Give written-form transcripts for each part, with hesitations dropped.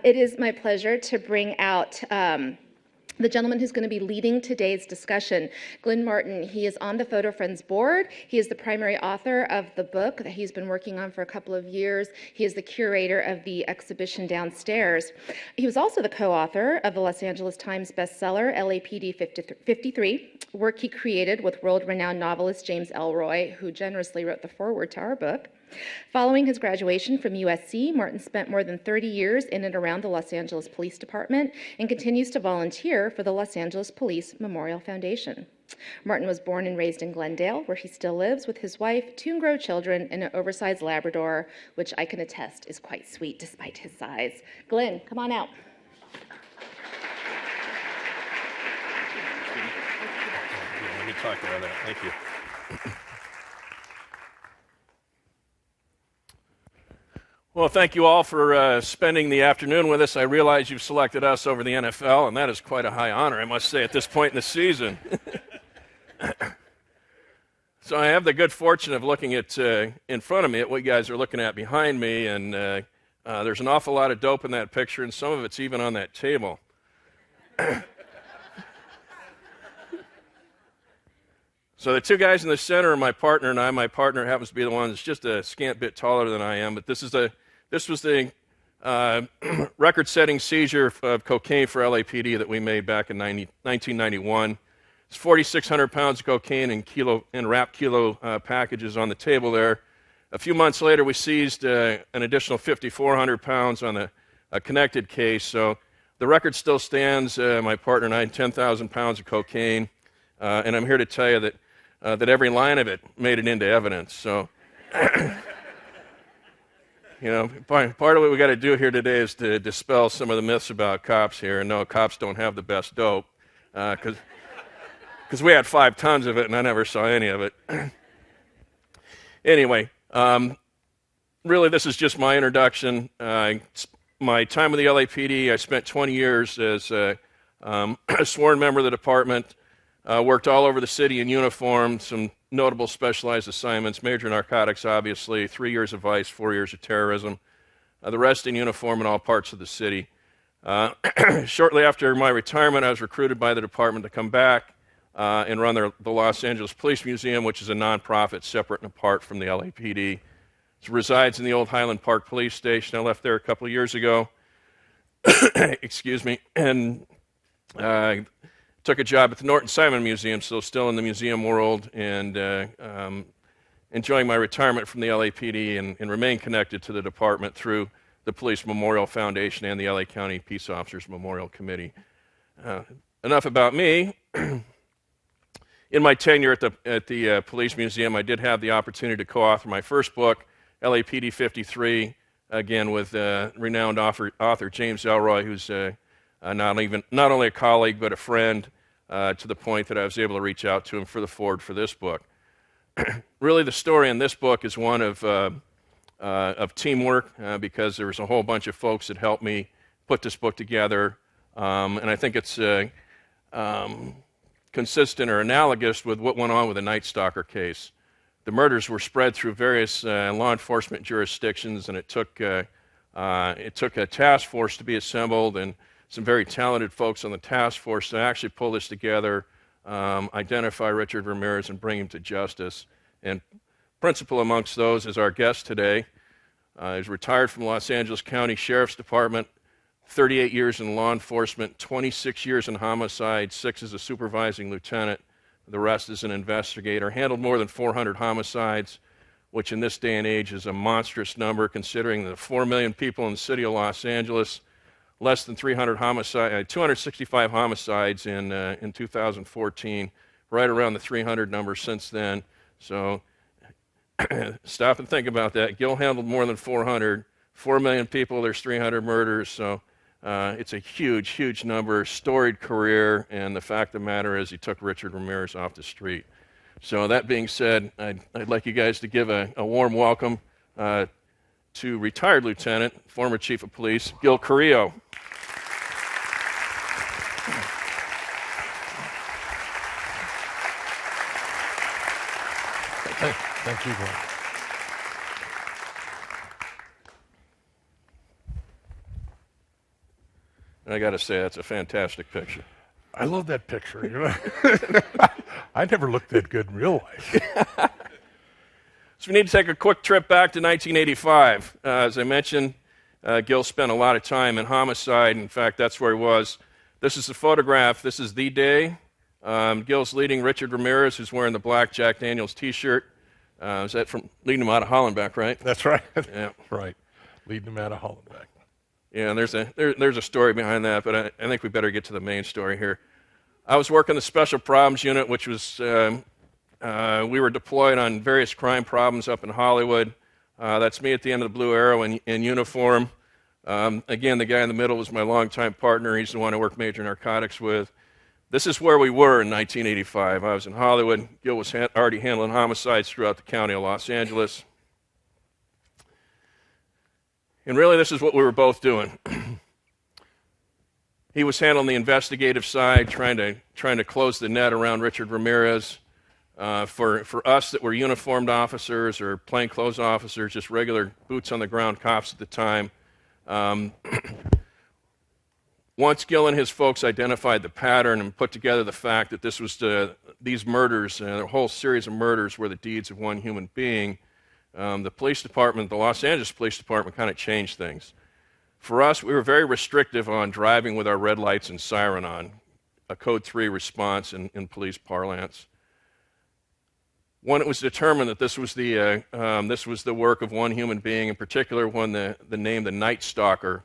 It is my pleasure to bring out the gentleman who's going to be leading today's discussion, Glynn Martin. He is on the Photo Friends board. He is the primary author of the book that he's been working on for a couple of years. He is the curator of the exhibition downstairs. He was also the co-author of the Los Angeles Times bestseller, LAPD 53, work he created with world-renowned novelist James Ellroy, who generously wrote the foreword to our book. Following his graduation from USC, Martin spent more than 30 years in and around the Los Angeles Police Department and continues to volunteer for the Los Angeles Police Memorial Foundation. Martin was born and raised in Glendale, where he still lives with his wife, 2 grown children, and an oversized Labrador, which I can attest is quite sweet despite his size. Glynn, come on out. Let me talk about that. Thank you. Well, thank you all for spending the afternoon with us. I realize you've selected us over the NFL, and that is quite a high honor, I must say, at this point in the season. So I have the good fortune of looking at in front of me at what you guys are looking at behind me, and there's an awful lot of dope in that picture, and some of it's even on that table. So the 2 guys in the center are my partner and I. My partner happens to be the one that's just a scant bit taller than I am, but this was the record-setting seizure of cocaine for LAPD that we made back in 1991. It's 4,600 pounds of cocaine in wrapped kilo packages on the table there. A few months later, we seized an additional 5,400 pounds on a connected case. So the record still stands. My partner and I had 10,000 pounds of cocaine, and I'm here to tell you that every line of it made it into evidence. So, part of what we got to do here today is to dispel some of the myths about cops here. And no, cops don't have the best dope, because we had 5 tons of it, and I never saw any of it. Anyway, really, this is just my introduction. My time with the LAPD, I spent 20 years as a sworn member of the department. Worked all over the city in uniform, some notable specialized assignments, major narcotics, obviously, 3 years of vice, 4 years of terrorism, the rest in uniform in all parts of the city. Shortly after my retirement, I was recruited by the department to come back and run the Los Angeles Police Museum, which is a nonprofit separate and apart from the LAPD. It resides in the old Highland Park Police Station. I left there a couple of years ago. Excuse me. And took a job at the Norton Simon Museum, so still in the museum world, and enjoying my retirement from the LAPD and remain connected to the department through the Police Memorial Foundation and the LA County Peace Officers Memorial Committee. Enough about me. In my tenure at the Police Museum, I did have the opportunity to co-author my first book, LAPD 53, again with renowned author James Ellroy, who's not only a colleague but a friend, to the point that I was able to reach out to him for the foreword for this book. Really, the story in this book is one of teamwork, because there was a whole bunch of folks that helped me put this book together, and I think it's consistent or analogous with what went on with the Night Stalker case. The murders were spread through various law enforcement jurisdictions, and it took a task force to be assembled and some very talented folks on the task force to actually pull this together, identify Richard Ramirez, and bring him to justice. And principal amongst those is our guest today. He's retired from Los Angeles County Sheriff's Department, 38 years in law enforcement, 26 years in homicide, 6 as a supervising lieutenant, the rest as an investigator. Handled more than 400 homicides, which in this day and age is a monstrous number considering the 4 million people in the city of Los Angeles. Less than 265 homicides in 2014, right around the 300 number since then. So stop and think about that. Gil handled more than 400. 4 million people, there's 300 murders. So it's a huge, huge number, storied career, and the fact of the matter is he took Richard Ramirez off the street. So that being said, I'd like you guys to give a warm welcome to retired lieutenant, former chief of police, Gil Carrillo. Thank you, Glenn. And I got to say, that's a fantastic picture. I love that picture. You know? I never looked that good in real life. So we need to take a quick trip back to 1985. As I mentioned, Gil spent a lot of time in homicide. In fact, that's where he was. This is the photograph. This is the day. Gil's leading Richard Ramirez, who's wearing the black Jack Daniels T-shirt. Is that from leading him out of Hollenbeck, right? That's right. Yeah. Right. Leading him out of Hollenbeck. Yeah, and there's a story behind that, but I think we better get to the main story here. I was working the Special Problems Unit, which was, we were deployed on various crime problems up in Hollywood. That's me at the end of the Blue Arrow in uniform. Again, the guy in the middle was my longtime partner. He's the one I worked major narcotics with. This is where we were in 1985. I was in Hollywood. Gil was already handling homicides throughout the county of Los Angeles. And really, this is what we were both doing. He was handling the investigative side, trying to close the net around Richard Ramirez. For us that were uniformed officers or plainclothes officers, just regular boots on the ground cops at the time, once Gil and his folks identified the pattern and put together the fact that this was these murders, the whole series of murders were the deeds of one human being, the police department, the Los Angeles Police Department, kind of changed things. For us, we were very restrictive on driving with our red lights and siren on, a Code 3 response in police parlance. When it was determined that this was the work of one human being, in particular, when the name the Night Stalker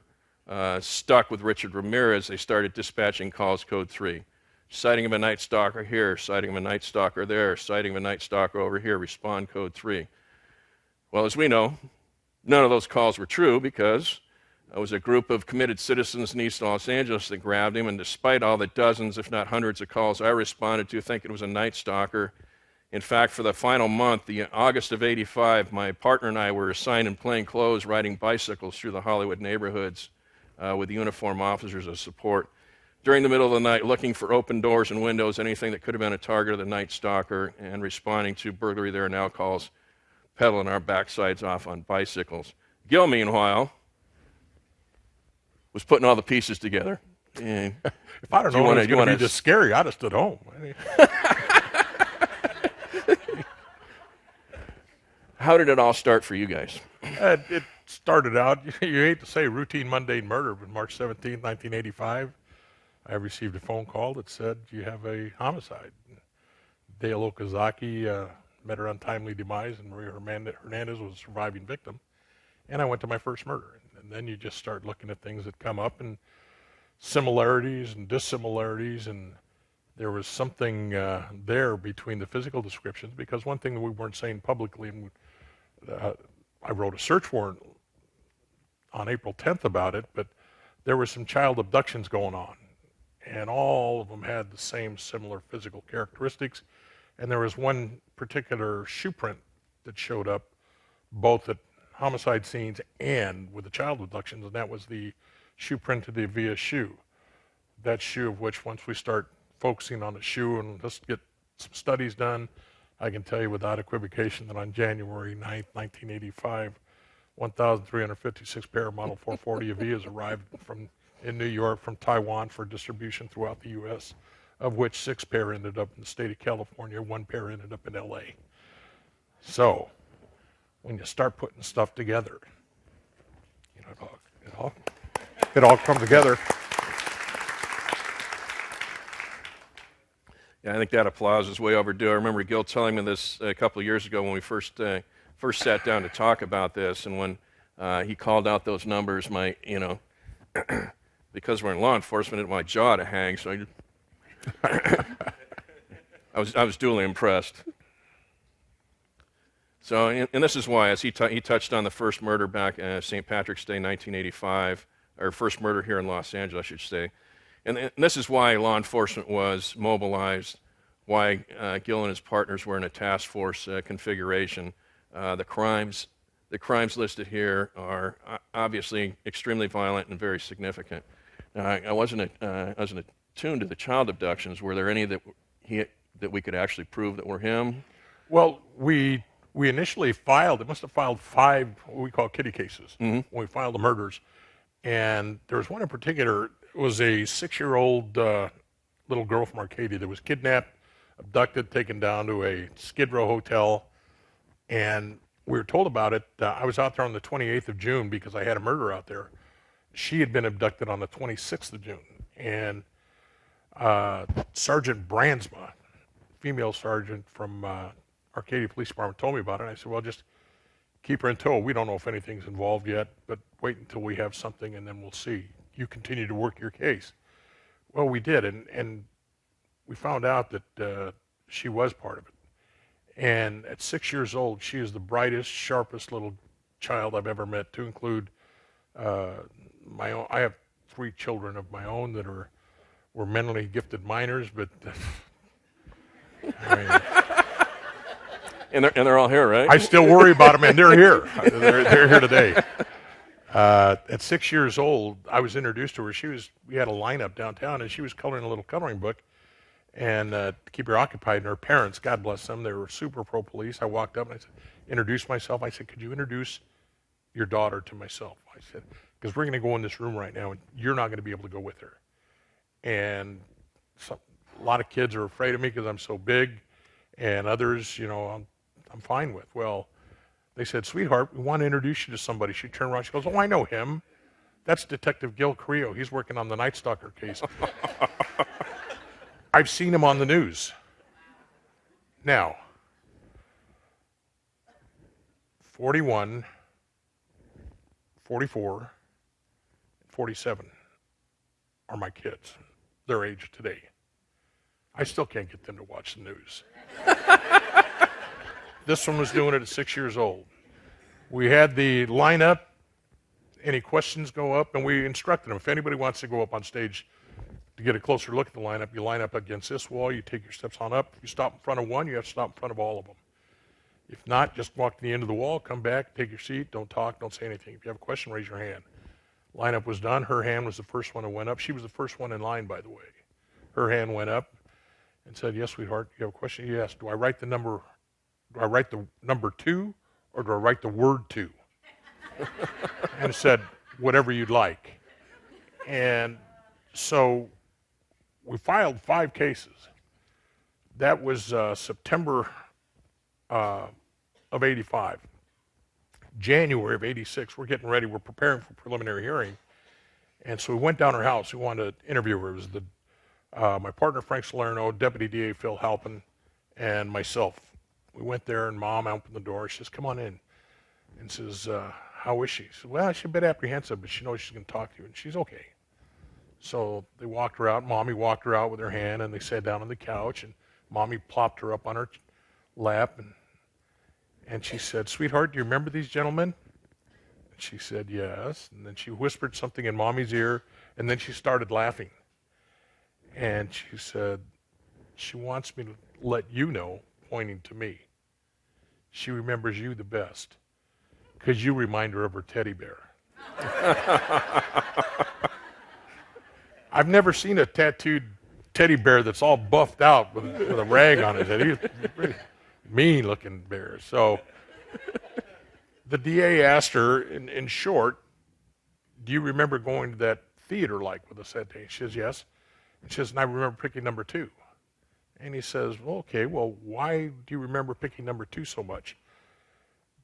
stuck with Richard Ramirez, they started dispatching calls Code 3. Sighting of a Night Stalker here, sighting of a Night Stalker there, sighting of a Night Stalker over here, respond Code 3. Well, as we know, none of those calls were true because it was a group of committed citizens in East Los Angeles that grabbed him, and despite all the dozens, if not hundreds of calls I responded to thinking it was a Night Stalker, in fact, for the final month, the August of '85, my partner and I were assigned in plain clothes riding bicycles through the Hollywood neighborhoods with uniformed officers as support. During the middle of the night, looking for open doors and windows, anything that could have been a target of the Night Stalker, and responding to burglary there now calls, pedaling our backsides off on bicycles. Gil, meanwhile, was putting all the pieces together. And if I'd have known it was going to be this scary, I'd have stood home. How did it all start for you guys? It started out, you hate to say routine mundane murder, but March 17, 1985, I received a phone call that said, you have a homicide. Dale Okazaki met her untimely demise, and Maria Hernandez was a surviving victim. And I went to my first murder. And then you just start looking at things that come up, and similarities and dissimilarities, and there was something there between the physical descriptions, because one thing that we weren't saying publicly, and I wrote a search warrant on April 10th about it, but there were some child abductions going on, and all of them had the same similar physical characteristics, and there was one particular shoe print that showed up both at homicide scenes and with the child abductions, and that was the shoe print of the Avia shoe. That shoe, of which once we start focusing on the shoe and let's get some studies done, I can tell you without equivocation that on January 9th, 1985, 1,356 pair of Model 440 Avias arrived in New York from Taiwan for distribution throughout the U.S., of which 6 pair ended up in the state of California, 1 pair ended up in L.A. So, when you start putting stuff together, you know, it all comes together. Yeah, I think that applause is way overdue. I remember Gil telling me this a couple of years ago when we first sat down to talk about this, and when he called out those numbers, because we're in law enforcement, I didn't want my jaw to hang, so I was duly impressed. So, and this is why, as he touched on the first murder back St. Patrick's Day, 1985, or first murder here in Los Angeles, I should say. And this is why law enforcement was mobilized, why Gil and his partners were in a task force configuration. The crimes listed here are obviously extremely violent and very significant. I wasn't attuned to the child abductions. Were there any that we could actually prove that were him? Well, we initially filed, it must have filed 5 what we call kitty cases when we filed the murders. And there was one in particular. It was a 6-year-old little girl from Arcadia that was kidnapped, abducted, taken down to a Skid Row hotel, and we were told about it. I was out there on the 28th of June because I had a murder out there. She had been abducted on the 26th of June, and Sergeant Brandsma, female sergeant from Arcadia Police Department, told me about it. And I said, well, just keep her in tow. We don't know if anything's involved yet, but wait until we have something and then we'll see. You continue to work your case. Well, we did, and we found out that she was part of it. And at 6 years old, she is the brightest, sharpest little child I've ever met, to include my own. I have 3 children of my own that were mentally gifted minors, but I mean, And they're all here, right? I still worry about them, and they're here. They're here today. At 6 years old, I was introduced to her. We had a lineup downtown, and she was coloring a little coloring book, and to keep her occupied. And her parents, God bless them, they were super pro-police. I walked up and I said, introduced myself. I said, could you introduce your daughter to myself? I said, because we're going to go in this room right now, and you're not going to be able to go with her. And a lot of kids are afraid of me because I'm so big, and others, I'm fine with. Well, they said, sweetheart, we want to introduce you to somebody. She turned around, she goes, oh, I know him. That's Detective Gil Carrillo. He's working on the Night Stalker case. I've seen him on the news. Now, 41, 44, 47 are my kids, their age today. I still can't get them to watch the news. This one was doing it at 6 years old. We had the lineup, any questions go up, and we instructed them. If anybody wants to go up on stage to get a closer look at the lineup, you line up against this wall, you take your steps on up. If you stop in front of one, you have to stop in front of all of them. If not, just walk to the end of the wall, come back, take your seat, don't talk, don't say anything. If you have a question, raise your hand. Lineup was done. Her hand was the first one that went up. She was the first one in line, by the way. Her hand went up and said, yes, sweetheart, you have a question? Yes. Do I write the number 2, or do I write the word 2? And said, whatever you'd like. And so we filed 5 cases. That was September of 85. January of 86, we're getting ready. We're preparing for preliminary hearing. And so we went down her house. We wanted to interview her. It was my partner, Frank Salerno, Deputy DA Phil Halpin, and myself. We went there, and Mom opened the door. She says, come on in. And says, how is she? She said, well, she's a bit apprehensive, but she knows she's going to talk to you, and she's okay. So they walked her out. Mommy walked her out with her hand, and they sat down on the couch, and Mommy plopped her up on her lap, and she said, sweetheart, do you remember these gentlemen? And she said, yes. And then she whispered something in Mommy's ear, and then she started laughing. And she said, she wants me to let you know, pointing to me, she remembers you the best because you remind her of her teddy bear. I've never seen a tattooed teddy bear that's all buffed out with a rag on his head. He's a pretty mean-looking bear. So the DA asked her, in short, do you remember going to that theater with us that day? She says, yes. And she says, and I remember picking number 2. And he says, well, okay, why do you remember picking number 2 so much?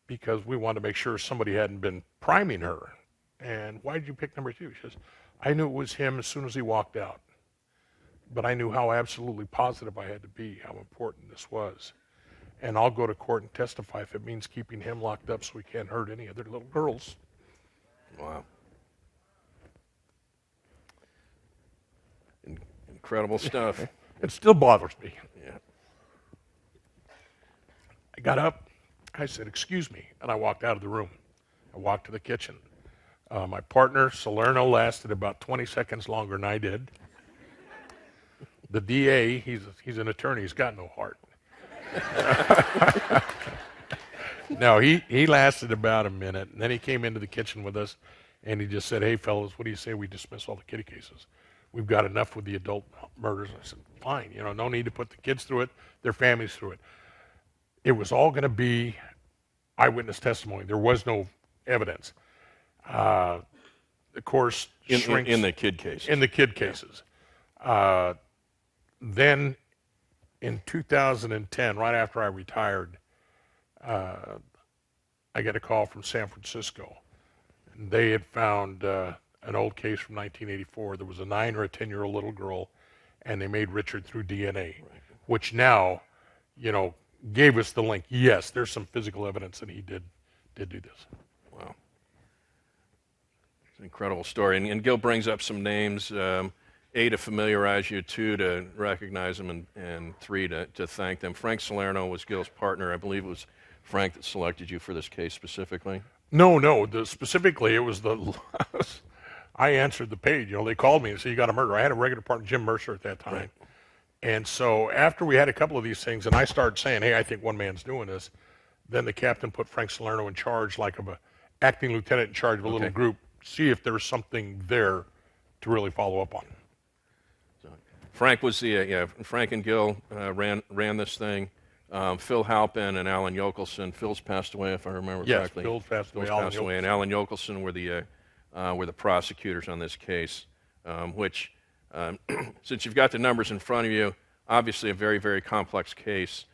Because we wanted to make sure somebody hadn't been priming her. And why did you pick number 2? She says, I knew it was him as soon as he walked out. But I knew how absolutely positive I had to be, how important this was. And I'll go to court and testify if it means keeping him locked up so he can't hurt any other little girls. Wow. Incredible stuff. It still bothers me. Yeah. I got up, I said, excuse me, and I walked out of the room. I walked to the kitchen. My partner, Salerno, lasted about 20 seconds longer than I did. The DA, he's an attorney, he's got no heart. No, he lasted about a minute, and then he came into the kitchen with us, and he just said, hey, fellas, what do you say we dismiss all the kitty cases? We've got enough with the adult murders. I said, fine, no need to put the kids through it, their families through it. It was all going to be eyewitness testimony. There was no evidence. of course, shrinks in the kid cases. In the kid cases. Then in 2010, right after I retired, I get a call from San Francisco. And they had found an old case from 1984. There was a 9 or a 10-year-old little girl, and they made Richard through DNA, which now, gave us the link. Yes, there's some physical evidence that he did do this. Wow. It's an incredible story. And Gil brings up some names, A, to familiarize you, 2, to recognize them, and 3, to thank them. Frank Salerno was Gil's partner. I believe it was Frank that selected you for this case specifically. No. Specifically, it was I answered the page. They called me and said, you got a murder. I had a regular partner, Jim Mercer, at that time. Right. And so after we had a couple of these things, and I started saying, hey, I think one man's doing this, then the captain put Frank Salerno in charge, like of a acting lieutenant in charge of a little group, see if there was something there to really follow up on. So Frank was Frank and Gil ran this thing. Phil Halpin and Alan Yokelson. Phil's passed away, if I remember correctly. Yes, Phil's passed away. And Alan Yokelson were the prosecutors on this case, which, since you've got the numbers in front of you, obviously a very, very complex case.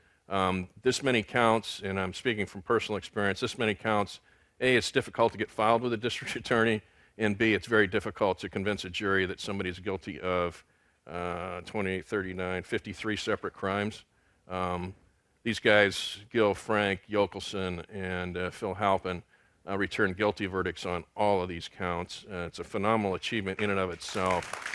This many counts, and I'm speaking from personal experience, this many counts, A, it's difficult to get filed with a district attorney, and B, it's very difficult to convince a jury that somebody's guilty of 28, 39, 53 separate crimes. These guys, Gil, Frank, Yokelson, and Phil Halpin, returned guilty verdicts on all of these counts. It's a phenomenal achievement in and of itself.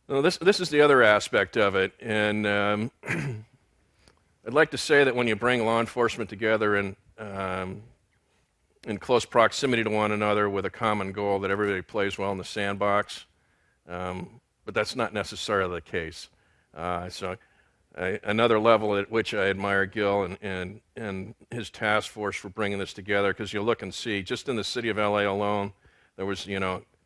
Now, this is the other aspect of it, and I'd like to say that when you bring law enforcement together in close proximity to one another with a common goal, that everybody plays well in the sandbox, but that's not necessarily the case. Another level at which I admire Gil and his task force for bringing this together, because you look and see, just in the city of LA alone, there was,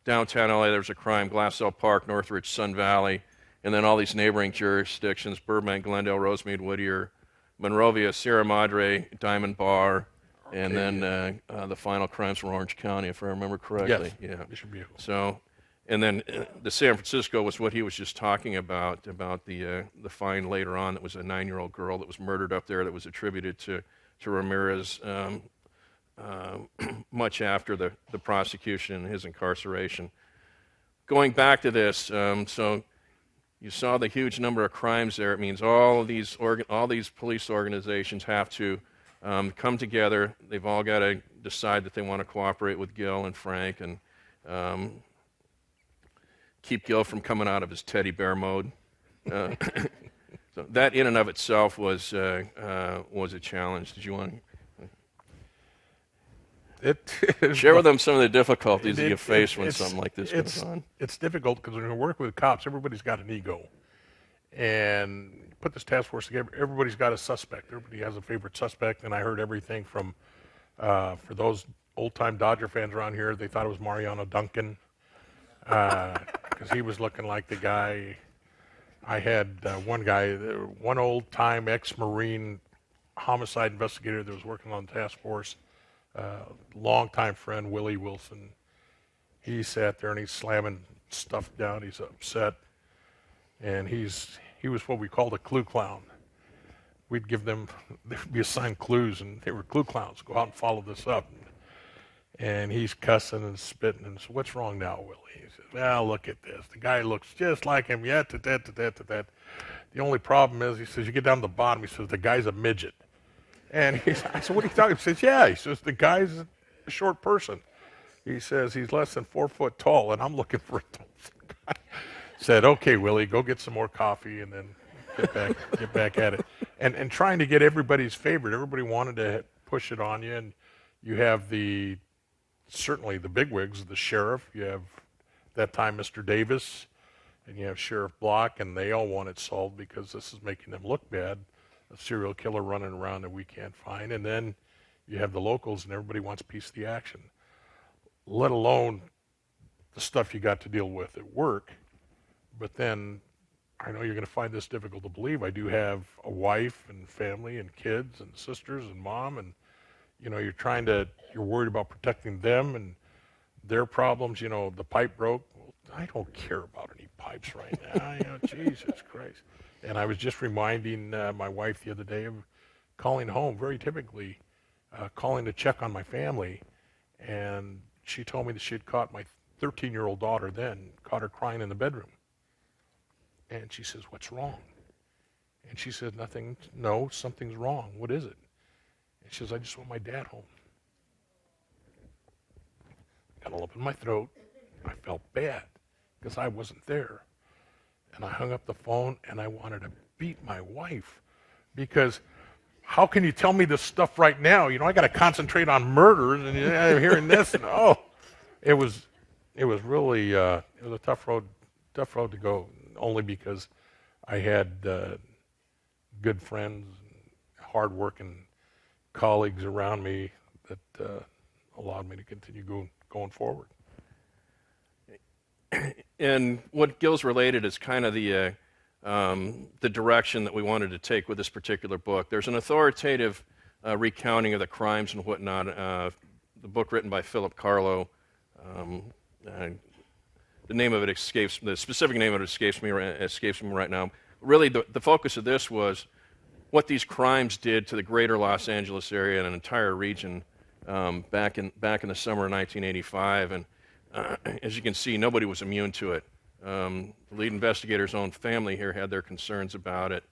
downtown LA, there was a crime, Glassell Park, Northridge, Sun Valley, and then all these neighboring jurisdictions, Burbank, Glendale, Rosemead, Whittier, Monrovia, Sierra Madre, Diamond Bar, and then the final crimes from Orange County, if I remember correctly. Yes, Bishop Bugle. So, and then the San Francisco was what he was just talking about the find later on that was a 9-year-old girl that was murdered up there that was attributed to Ramirez much after the prosecution and his incarceration. Going back to this, so you saw the huge number of crimes there. It means all these police organizations have to come together. They've all got to decide that they want to cooperate with Gil and Frank and keep Gil from coming out of his teddy bear mode. So that in and of itself was a challenge. Did you want to share with them some of the difficulties that you face when something like this goes on? It's difficult because when you work with cops, everybody's got an ego. And put this task force together, everybody's got a suspect. Everybody has a favorite suspect, and I heard everything from, for those old-time Dodger fans around here, they thought it was Mariano Duncan, because he was looking like the guy. I had one old-time ex-Marine homicide investigator that was working on the task force, longtime friend, Willie Wilson. He sat there and he's slamming stuff down. He's upset. And he was what we called a clue clown. We'd give them, they'd be assigned clues, and they were clue clowns. Go out and follow this up. And he's cussing and spitting. And so, what's wrong now, Willie? He says, well, look at this. The guy looks just like him. Yeah, that. The only problem is, he says, you get down to the bottom, he says, the guy's a midget. And I said, what are you talking about? He says, yeah. He says, the guy's a short person. He says, he's less than 4 foot tall, and I'm looking for a tall guy. Said, okay, Willie, go get some more coffee and then get back at it. And trying to get everybody's favorite. Everybody wanted to push it on you, and you have certainly the bigwigs, the sheriff. You have, that time, Mr. Davis, and you have Sheriff Block, and they all want it solved because this is making them look bad. A serial killer running around that we can't find. And then you have the locals, and everybody wants a piece of the action, let alone the stuff you got to deal with at work. But then I know you're going to find this difficult to believe. I do have a wife and family and kids and sisters and mom, and you're worried about protecting them and their problems. The pipe broke. Well, I don't care about any pipes right now. Jesus Christ. And I was just reminding my wife the other day of calling home, very typically calling to check on my family, and she told me that she had caught my 13-year-old daughter then, caught her crying in the bedroom. And she says, "What's wrong?" And she said, "Nothing. No, something's wrong. What is it?" And she says, "I just want my dad home." Got a lump in my throat. I felt bad because I wasn't there. And I hung up the phone, and I wanted to beat my wife because how can you tell me this stuff right now? I got to concentrate on murders, and I'm hearing this, and it was really it was a tough road to go. Only because I had good friends, hard-working colleagues around me that allowed me to continue going forward. And what Gil's related is kind of the direction that we wanted to take with this particular book. There's an authoritative recounting of the crimes and whatnot. The book written by Philip Carlo. The name of it escapes. The specific name of it escapes me right now. Really, the focus of this was what these crimes did to the greater Los Angeles area and an entire region back in the summer of 1985. And as you can see, nobody was immune to it. The lead investigator's own family here had their concerns about it.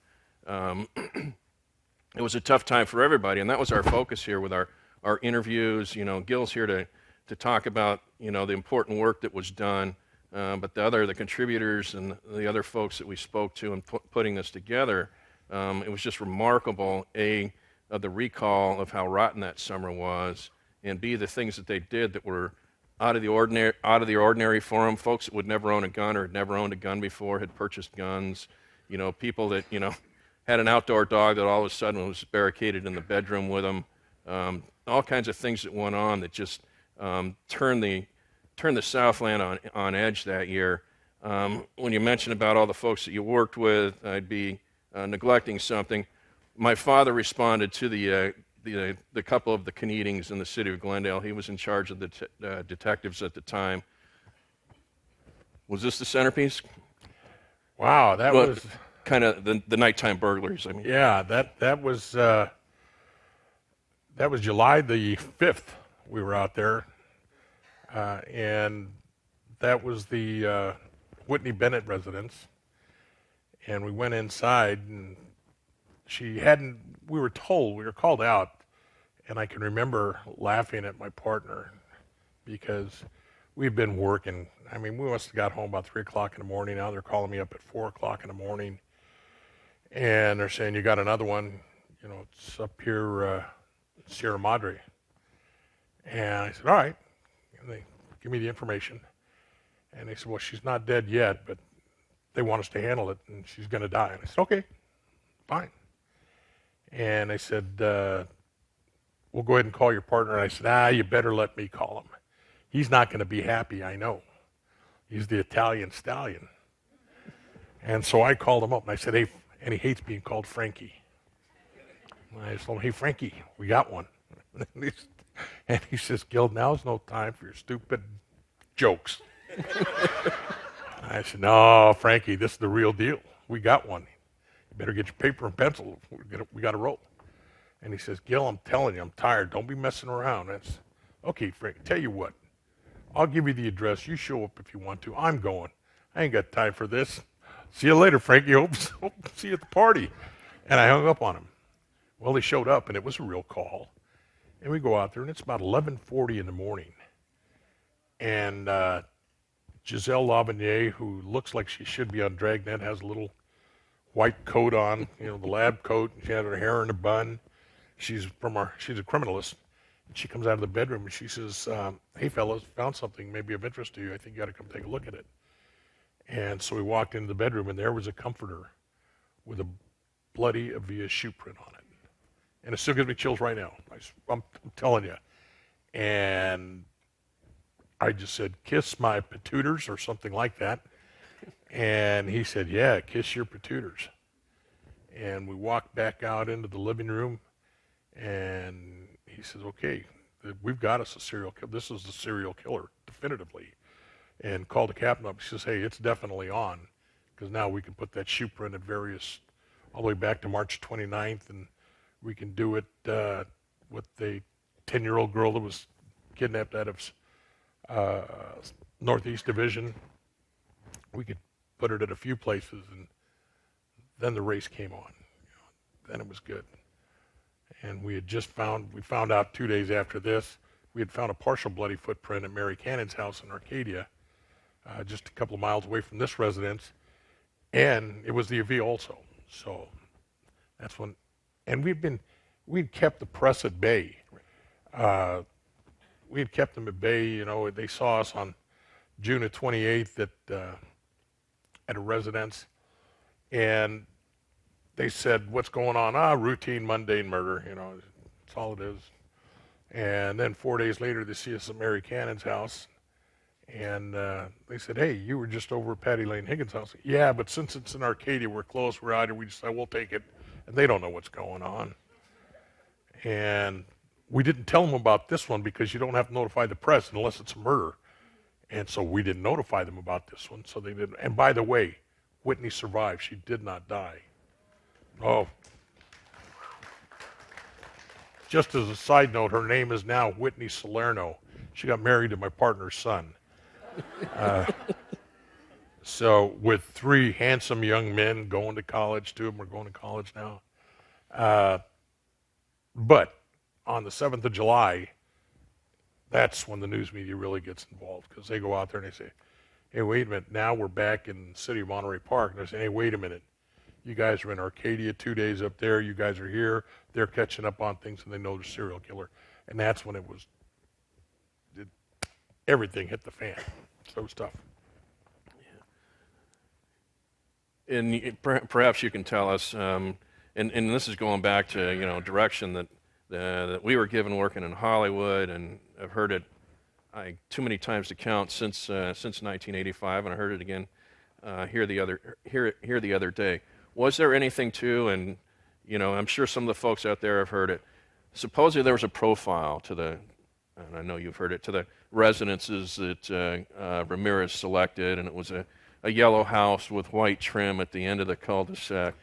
It was a tough time for everybody, and that was our focus here with our interviews. Gil's here to talk about the important work that was done. But the contributors and the other folks that we spoke to in putting this together, it was just remarkable, A, of the recall of how rotten that summer was, and B, the things that they did that were out of the ordinary for them. Folks that would never own a gun or had never owned a gun before had purchased guns. People that had an outdoor dog that all of a sudden was barricaded in the bedroom with them. All kinds of things that went on that just turned the Southland on edge that year. When you mention about all the folks that you worked with, I'd be neglecting something. My father responded to the couple of the Keatings in the city of Glendale. He was in charge of the detectives at the time. Was this the centerpiece? Wow, that was kind of the nighttime burglaries. I mean, yeah, that was July the 5th. We were out there. And that was the Whitney Bennett residence. And we went inside, and we were called out, and I can remember laughing at my partner because we've been working. I mean, we must have got home about 3 o'clock in the morning. Now they're calling me up at 4 o'clock in the morning, and they're saying, "You got another one, it's up here, Sierra Madre." And I said, "All right." And they give me the information, and they said, "Well, she's not dead yet, but they want us to handle it, and she's going to die." And I said, "Okay, fine." And they said, "We'll go ahead and call your partner." And I said, "You better let me call him. He's not going to be happy, I know. He's the Italian stallion." And so I called him up, and I said, "Hey," and he hates being called Frankie. And I told him, "Hey, Frankie, we got one." And he says, "Gil, now's no time for your stupid jokes." I said, "No, Frankie, this is the real deal. We got one. You better get your paper and pencil. We got to roll." And he says, "Gil, I'm telling you, I'm tired. Don't be messing around." That's okay, Frankie. Tell you what, I'll give you the address. You show up if you want to. I'm going. I ain't got time for this. See you later, Frankie. Hope to see you at the party. And I hung up on him. Well, he showed up, and it was a real call. And we go out there, and it's about 11:40 in the morning. And Giselle Lavigny, who looks like she should be on Dragnet, has a little white coat on, the lab coat. And she had her hair in a bun. She's a criminalist. And she comes out of the bedroom, and she says, "Hey, fellas, found something maybe of interest to you. I think you got to come take a look at it." And so we walked into the bedroom, and there was a comforter with a bloody Avia shoe print on it. And it still gives me chills right now. I'm telling you. And I just said, "Kiss my patooters," or something like that. And he said, yeah, kiss your patooters. And we walked back out into the living room, and he says, okay, we've got us a serial killer. This is the serial killer, definitively. And called the captain up. He says, hey, it's definitely on, because now we can put that shoe print at various, all the way back to March 29th, and we can do it with the 10-year-old girl that was kidnapped out of Northeast Division. We could put it at a few places, and then the race came on. Then it was good. And we found out 2 days after this, we had found a partial bloody footprint at Mary Cannon's house in Arcadia, just a couple of miles away from this residence, and it was the AV also. So that's when, and we'd kept the press at bay. We had kept them at bay. They saw us on June of 28th at a residence, and they said, what's going on? Routine, mundane murder, that's all it is. And then 4 days later, they see us at Mary Cannon's house, and they said, hey, you were just over at Patty Lane Higgins' house. Yeah, but since it's in Arcadia, we're close, we're out here, we decided we'll take it. And they don't know what's going on. And we didn't tell them about this one because you don't have to notify the press unless it's a murder. And so we didn't notify them about this one, so they didn't. And by the way, Whitney survived. She did not die. Oh. Just as a side note, her name is now Whitney Salerno. She got married to my partner's son. So with 3 handsome young men going to college, 2 of them are going to college now. But on the 7th of July, that's when the news media really gets involved, because they go out there and they say, hey, wait a minute, now we're back in the city of Monterey Park. And they're saying, hey, wait a minute. You guys are in Arcadia 2 days up there. You guys are here. They're catching up on things, and they know the serial killer. And that's when everything hit the fan. So it was tough. And perhaps you can tell us, and this is going back to direction that we were given working in Hollywood, and I've heard it too many times to count since 1985, and I heard it again here the other day. Was there anything to, and I'm sure some of the folks out there have heard it. Supposedly there was a profile to the, and I know you've heard it, to the residences that Ramirez selected, and it was a yellow house with white trim at the end of the cul-de-sac.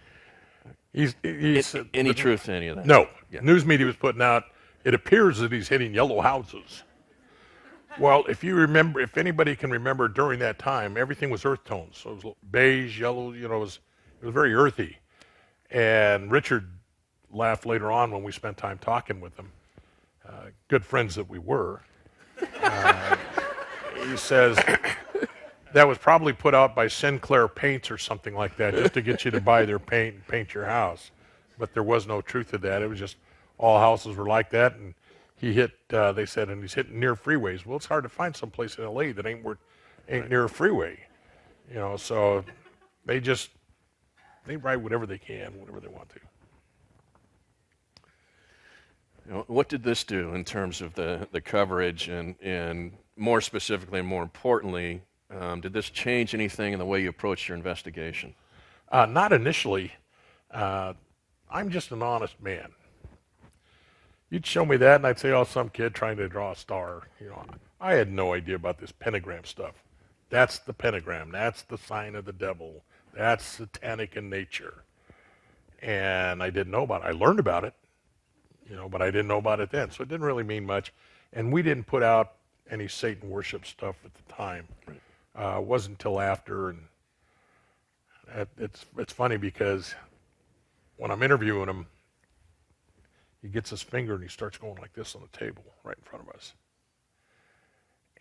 Any truth to any of that? No. Yeah. News media was putting out, it appears that he's hitting yellow houses. Well, if anybody can remember during that time, everything was earth tones. So it was beige, yellow, it was very earthy. And Richard laughed later on when we spent time talking with him, good friends that we were. He says, that was probably put out by Sinclair Paints or something like that, just to get you to buy their paint and paint your house. But there was no truth to that. It was just all houses were like that. And he hit, they said, and he's hitting near freeways. Well, it's hard to find someplace in L.A. that ain't near a freeway. So they write whatever they can, whatever they want to. What did this do in terms of the coverage, and more specifically and more importantly, did this change anything in the way you approached your investigation? Not initially. I'm just an honest man. You'd show me that, and I'd say, oh, some kid trying to draw a star. I had no idea about this pentagram stuff. That's the pentagram. That's the sign of the devil. That's satanic in nature. And I didn't know about it. I learned about it, but I didn't know about it then. So it didn't really mean much. And we didn't put out any Satan worship stuff at the time. Right. It wasn't until after. And it's funny because when I'm interviewing him, he gets his finger and he starts going like this on the table right in front of us.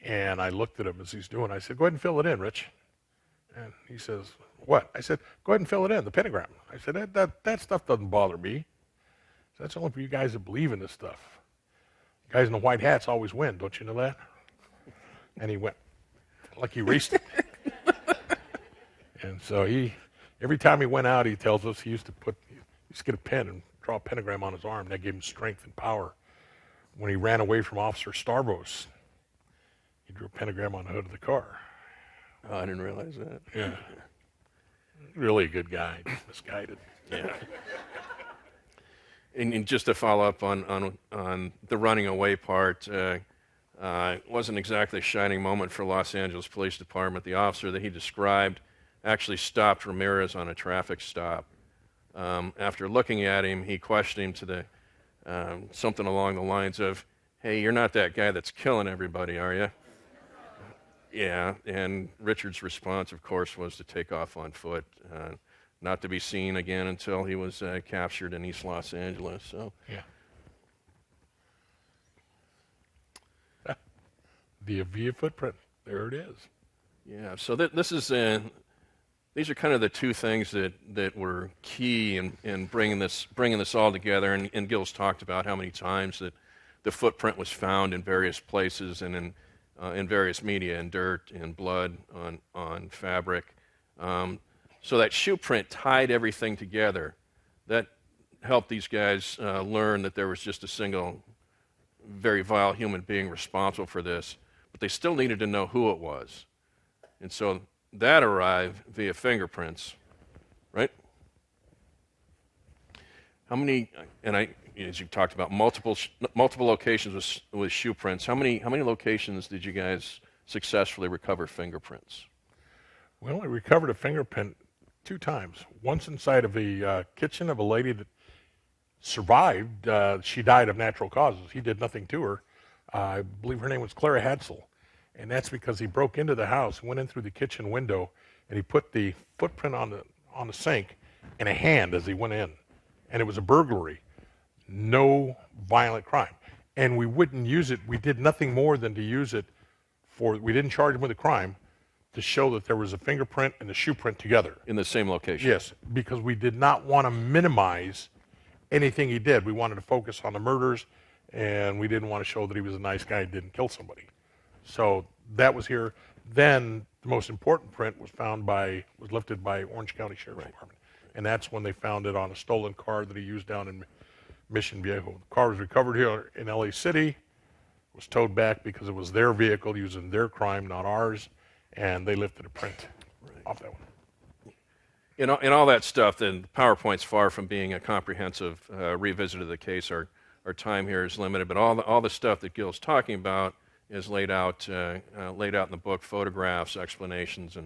And I looked at him as he's doing. I said, go ahead and fill it in, Rich. And he says, what? I said, go ahead and fill it in, the pentagram. I said, that stuff doesn't bother me. That's only for you guys that believe in this stuff. Guys in the white hats always win, don't you know that? And he went, like he raced it. And so every time he went out, he tells us he used to get a pen and draw a pentagram on his arm. That gave him strength and power. When he ran away from Officer Starvos, he drew a pentagram on the hood of the car. Oh, I didn't realize that. Yeah. Really a good guy, misguided. Yeah. And just to follow up on the running away part, it wasn't exactly a shining moment for Los Angeles Police Department. The officer that he described actually stopped Ramirez on a traffic stop. After looking at him, he questioned him to the something along the lines of, "Hey, you're not that guy that's killing everybody, are you?" Yeah, and Richard's response, of course, was to take off on foot, not to be seen again until he was captured in East Los Angeles. So, Yeah. The Avia footprint. There it is. yeah. So this is these are kind of the two things that were key in bringing this all together. And Gil's talked about how many times that the footprint was found in various places and in various media, in dirt, in blood, on fabric. So that shoe print tied everything together. That helped these guys learn that there was just a single, very vile human being responsible for this, but they still needed to know who it was. And so that arrived via fingerprints, right? How many, as you talked about, multiple locations with shoe prints. How many locations did you guys successfully recover fingerprints? We only recovered a fingerprint 2 times. Once inside of the kitchen of a lady that survived. She died of natural causes. He did nothing to her. I believe her name was Clara Hadsel. And that's because he broke into the house, went in through the kitchen window, and he put the footprint on the sink and a hand as he went in. And it was a burglary. No violent crime. And we wouldn't use it. We did nothing more than to use it we didn't charge him with a crime, to show that there was a fingerprint and a shoe print together. In the same location? Yes, because we did not want to minimize anything he did. We wanted to focus on the murders, and we didn't want to show that he was a nice guy and didn't kill somebody. So that was here. Then the most important print was lifted by Orange County Sheriff's Department. And that's when they found it on a stolen car that he used down in Mission Viejo. The car was recovered here in LA City, was towed back because it was their vehicle using their crime, not ours, and they lifted a print off that one. In all that stuff, then PowerPoint's far from being a comprehensive revisit of the case. Our time here is limited, but all the stuff that Gil's talking about is laid out in the book, photographs, explanations,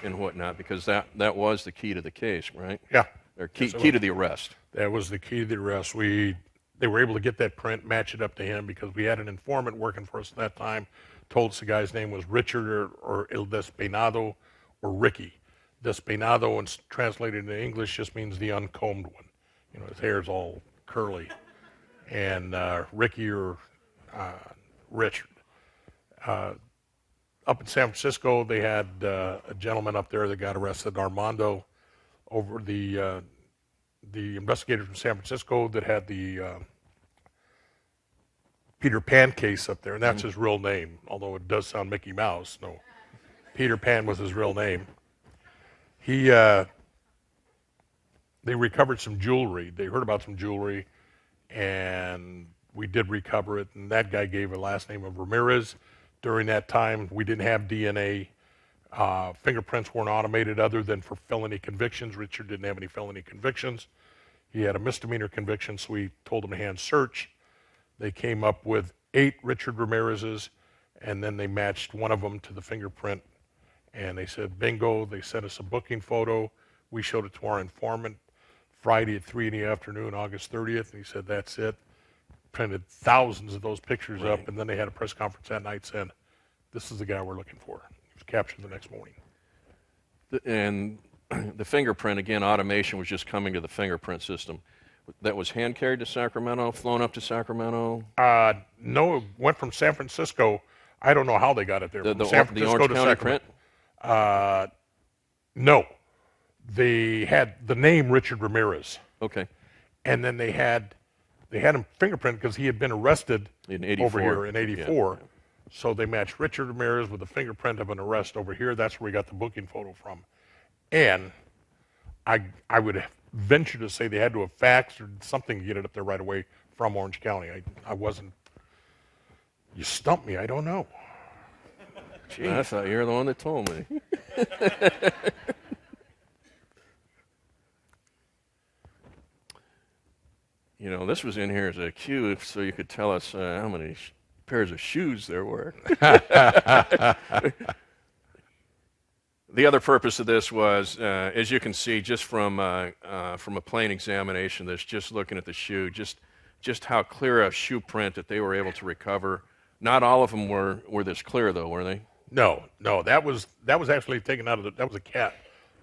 and whatnot, because that was the key to the case, right? Yeah. Or key to the arrest. That was the key to the arrest. They were able to get that print, match it up to him, because we had an informant working for us at that time, told us the guy's name was Richard or El Despeinado or Ricky. Despeinado, when translated into English, just means the uncombed one. You know, his hair's all curly. And Ricky or Richard. Up in San Francisco, they had a gentleman up there that got arrested, Armando, over the investigator from San Francisco that had the Peter Pan case up there, and that's his real name, although it does sound Mickey Mouse. No, Peter Pan was his real name. They recovered some jewelry. They heard about some jewelry, and we did recover it, and that guy gave a last name of Ramirez. During that time, we didn't have DNA. Fingerprints weren't automated other than for felony convictions. Richard didn't have any felony convictions. He had a misdemeanor conviction, so we told him to hand search. They came up with 8 Richard Ramirez's, and then they matched one of them to the fingerprint. And they said, bingo. They sent us a booking photo. We showed it to our informant Friday at 3 in the afternoon, August 30th, and he said, that's it. Printed thousands of those pictures up, and then they had a press conference that night saying, this is the guy we're looking for. He was captured the next morning. And the fingerprint, again, automation was just coming to the fingerprint system. That was hand carried to Sacramento, flown up to Sacramento? No, it went from San Francisco. I don't know how they got it there. From San Francisco Orange to County Sacramento. print? No. They had the name Richard Ramirez. Okay. And then they had him fingerprint because he had been arrested In 84. over here in 84. Yeah. So they matched Richard Ramirez with the fingerprint of an arrest over here. That's where we got the booking photo from. And I would venture to say they had to have faxed or something to get it up there right away from Orange County. I wasn't. You stumped me. I don't know. I thought you were the one that told me. You know, this was in here as a cue so you could tell us how many pairs of shoes there were. The other purpose of this was, as you can see, just from a plain examination, that's just looking at the shoe, just how clear a shoe print that they were able to recover. Not all of them were this clear, though, were they? No, that was actually taken out of that was a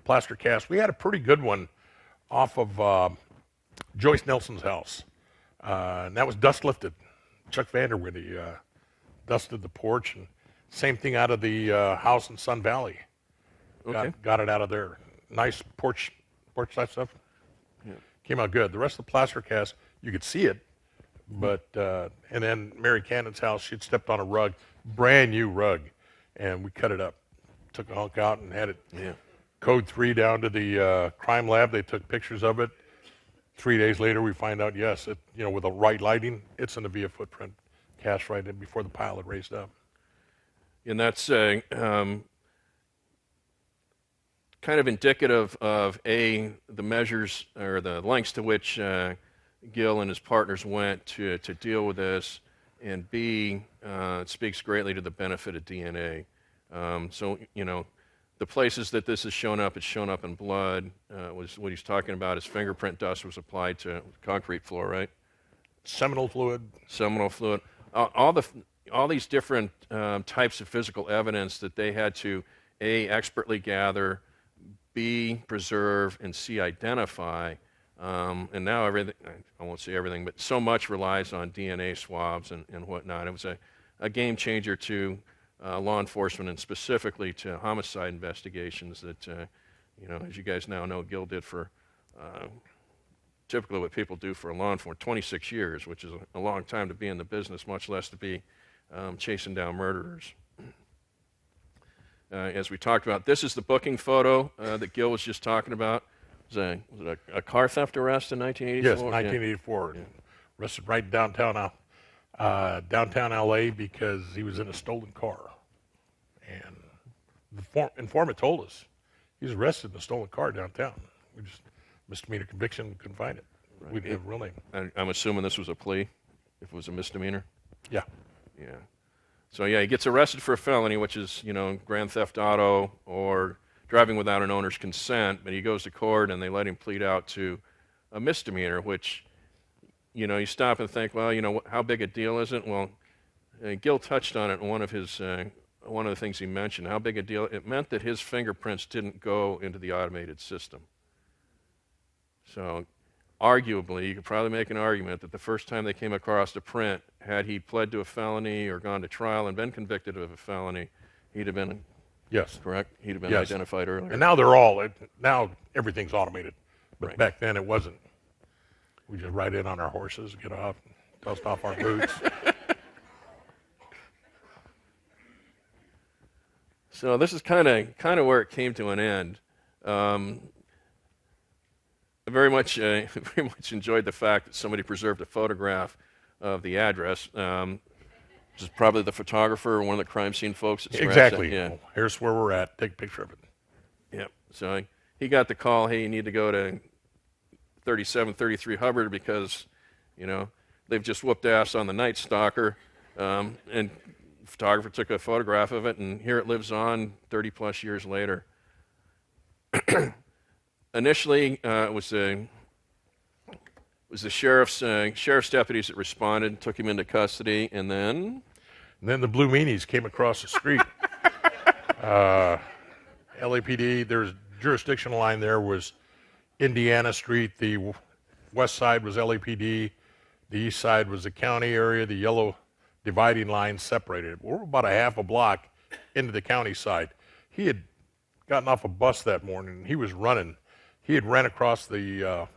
plaster cast. We had a pretty good one off of Joyce Nelson's house, and that was dust lifted. Chuck Vanderwindy dusted the porch, and same thing out of the house in Sun Valley. Okay. Got it out of there. Nice porch type stuff. Yeah. Came out good. The rest of the plaster cast, you could see it, but and then Mary Cannon's house, she'd stepped on a rug, brand new rug, and we cut it up, took a hunk out, and had it code 3 down to the crime lab. They took pictures of it. 3 days later, we find out, yes, with the right lighting, it's in the via footprint cast right in before the pile had raised up. And that's kind of indicative of the measures or the lengths to which Gil and his partners went to deal with this, and B, it speaks greatly to the benefit of DNA. So, the places that this has shown up, it's shown up in blood. Was what he's talking about. His fingerprint dust was applied to concrete floor, right? Seminal fluid. Seminal fluid. All these different types of physical evidence that they had to A, expertly gather, B, preserve, and C, identify. And now everything, I won't say everything, but so much relies on DNA swabs and whatnot. It was a game changer to law enforcement, and specifically to homicide investigations that, as you guys now know, Gil did for typically what people do for a law enforcement, 26 years, which is a long time to be in the business, much less to be chasing down murderers. As we talked about, this is the booking photo that Gil was just talking about. Was it a car theft arrest in 1984? Yes, 1984. Yeah. Arrested right downtown L.A. because he was in a stolen car. And the informant told us he was arrested in a stolen car downtown. We just misdemeanor conviction, couldn't find it. Right. We didn't have a real name. I'm assuming this was a plea, if it was a misdemeanor? Yeah. Yeah. So, yeah, he gets arrested for a felony, which is, grand theft auto or driving without an owner's consent, but he goes to court and they let him plead out to a misdemeanor, which, you stop and think, well, how big a deal is it? Well, Gil touched on it in one of the things he mentioned. How big a deal? It meant that his fingerprints didn't go into the automated system. So, arguably, you could probably make an argument that the first time they came across the print, had he pled to a felony or gone to trial and been convicted of a felony, he'd have been, yes, correct? He'd have been identified earlier. And now now everything's automated. But right. Back then it wasn't. We just ride in on our horses, get off, dust off our boots. So this is kind of where it came to an end. I very much enjoyed the fact that somebody preserved a photograph of the address. This is probably the photographer or one of the crime scene folks. Exactly. Yeah. Here's where we're at. Take a picture of it. Yep. So he got the call, hey, you need to go to 3733 Hubbard because, they've just whooped ass on the Night Stalker. And the photographer took a photograph of it, and here it lives on 30-plus years later. Initially, it was the sheriff's deputies that responded, took him into custody, and then the Blue Meanies came across the street. LAPD, there's jurisdictional line there was Indiana Street. The west side was LAPD. The east side was the county area. The yellow dividing line separated. We're about a half a block into the county side. He had gotten off a bus that morning. He was running. He had ran across the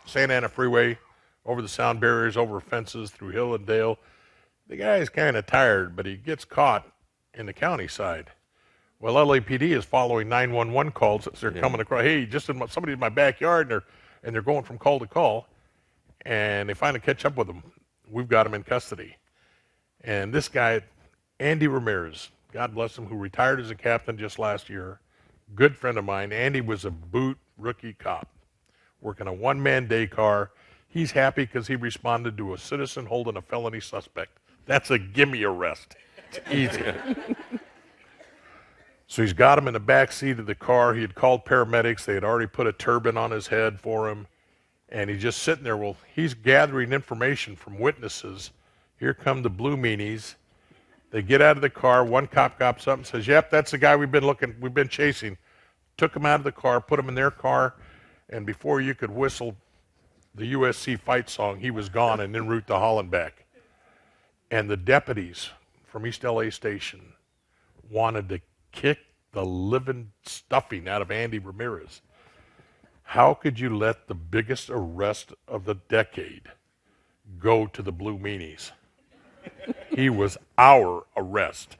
Santa Ana Freeway, over the sound barriers, over fences, through hill and dale. The guy's kind of tired, but he gets caught in the county side. Well, LAPD is following 911 calls as they're coming across. Hey, somebody in my backyard, and they're going from call to call, and they finally catch up with him. We've got him in custody. And this guy, Andy Ramirez, God bless him, who retired as a captain just last year, good friend of mine. Andy was a boot rookie cop working a one-man day car. He's happy because he responded to a citizen holding a felony suspect. That's a gimme arrest. It's easy. So he's got him in the back seat of the car. He had called paramedics. They had already put a turban on his head for him. And he's just sitting there. Well, he's gathering information from witnesses. Here come the blue meanies. They get out of the car. One cop cops up and says, "Yep, that's the guy we've been chasing." Took him out of the car, put him in their car, and before you could whistle the USC fight song, he was gone and en route to Hollenbeck. And the deputies from East LA Station wanted to kick the living stuffing out of Andy Ramirez. How could you let the biggest arrest of the decade go to the blue meanies? He was our arrest.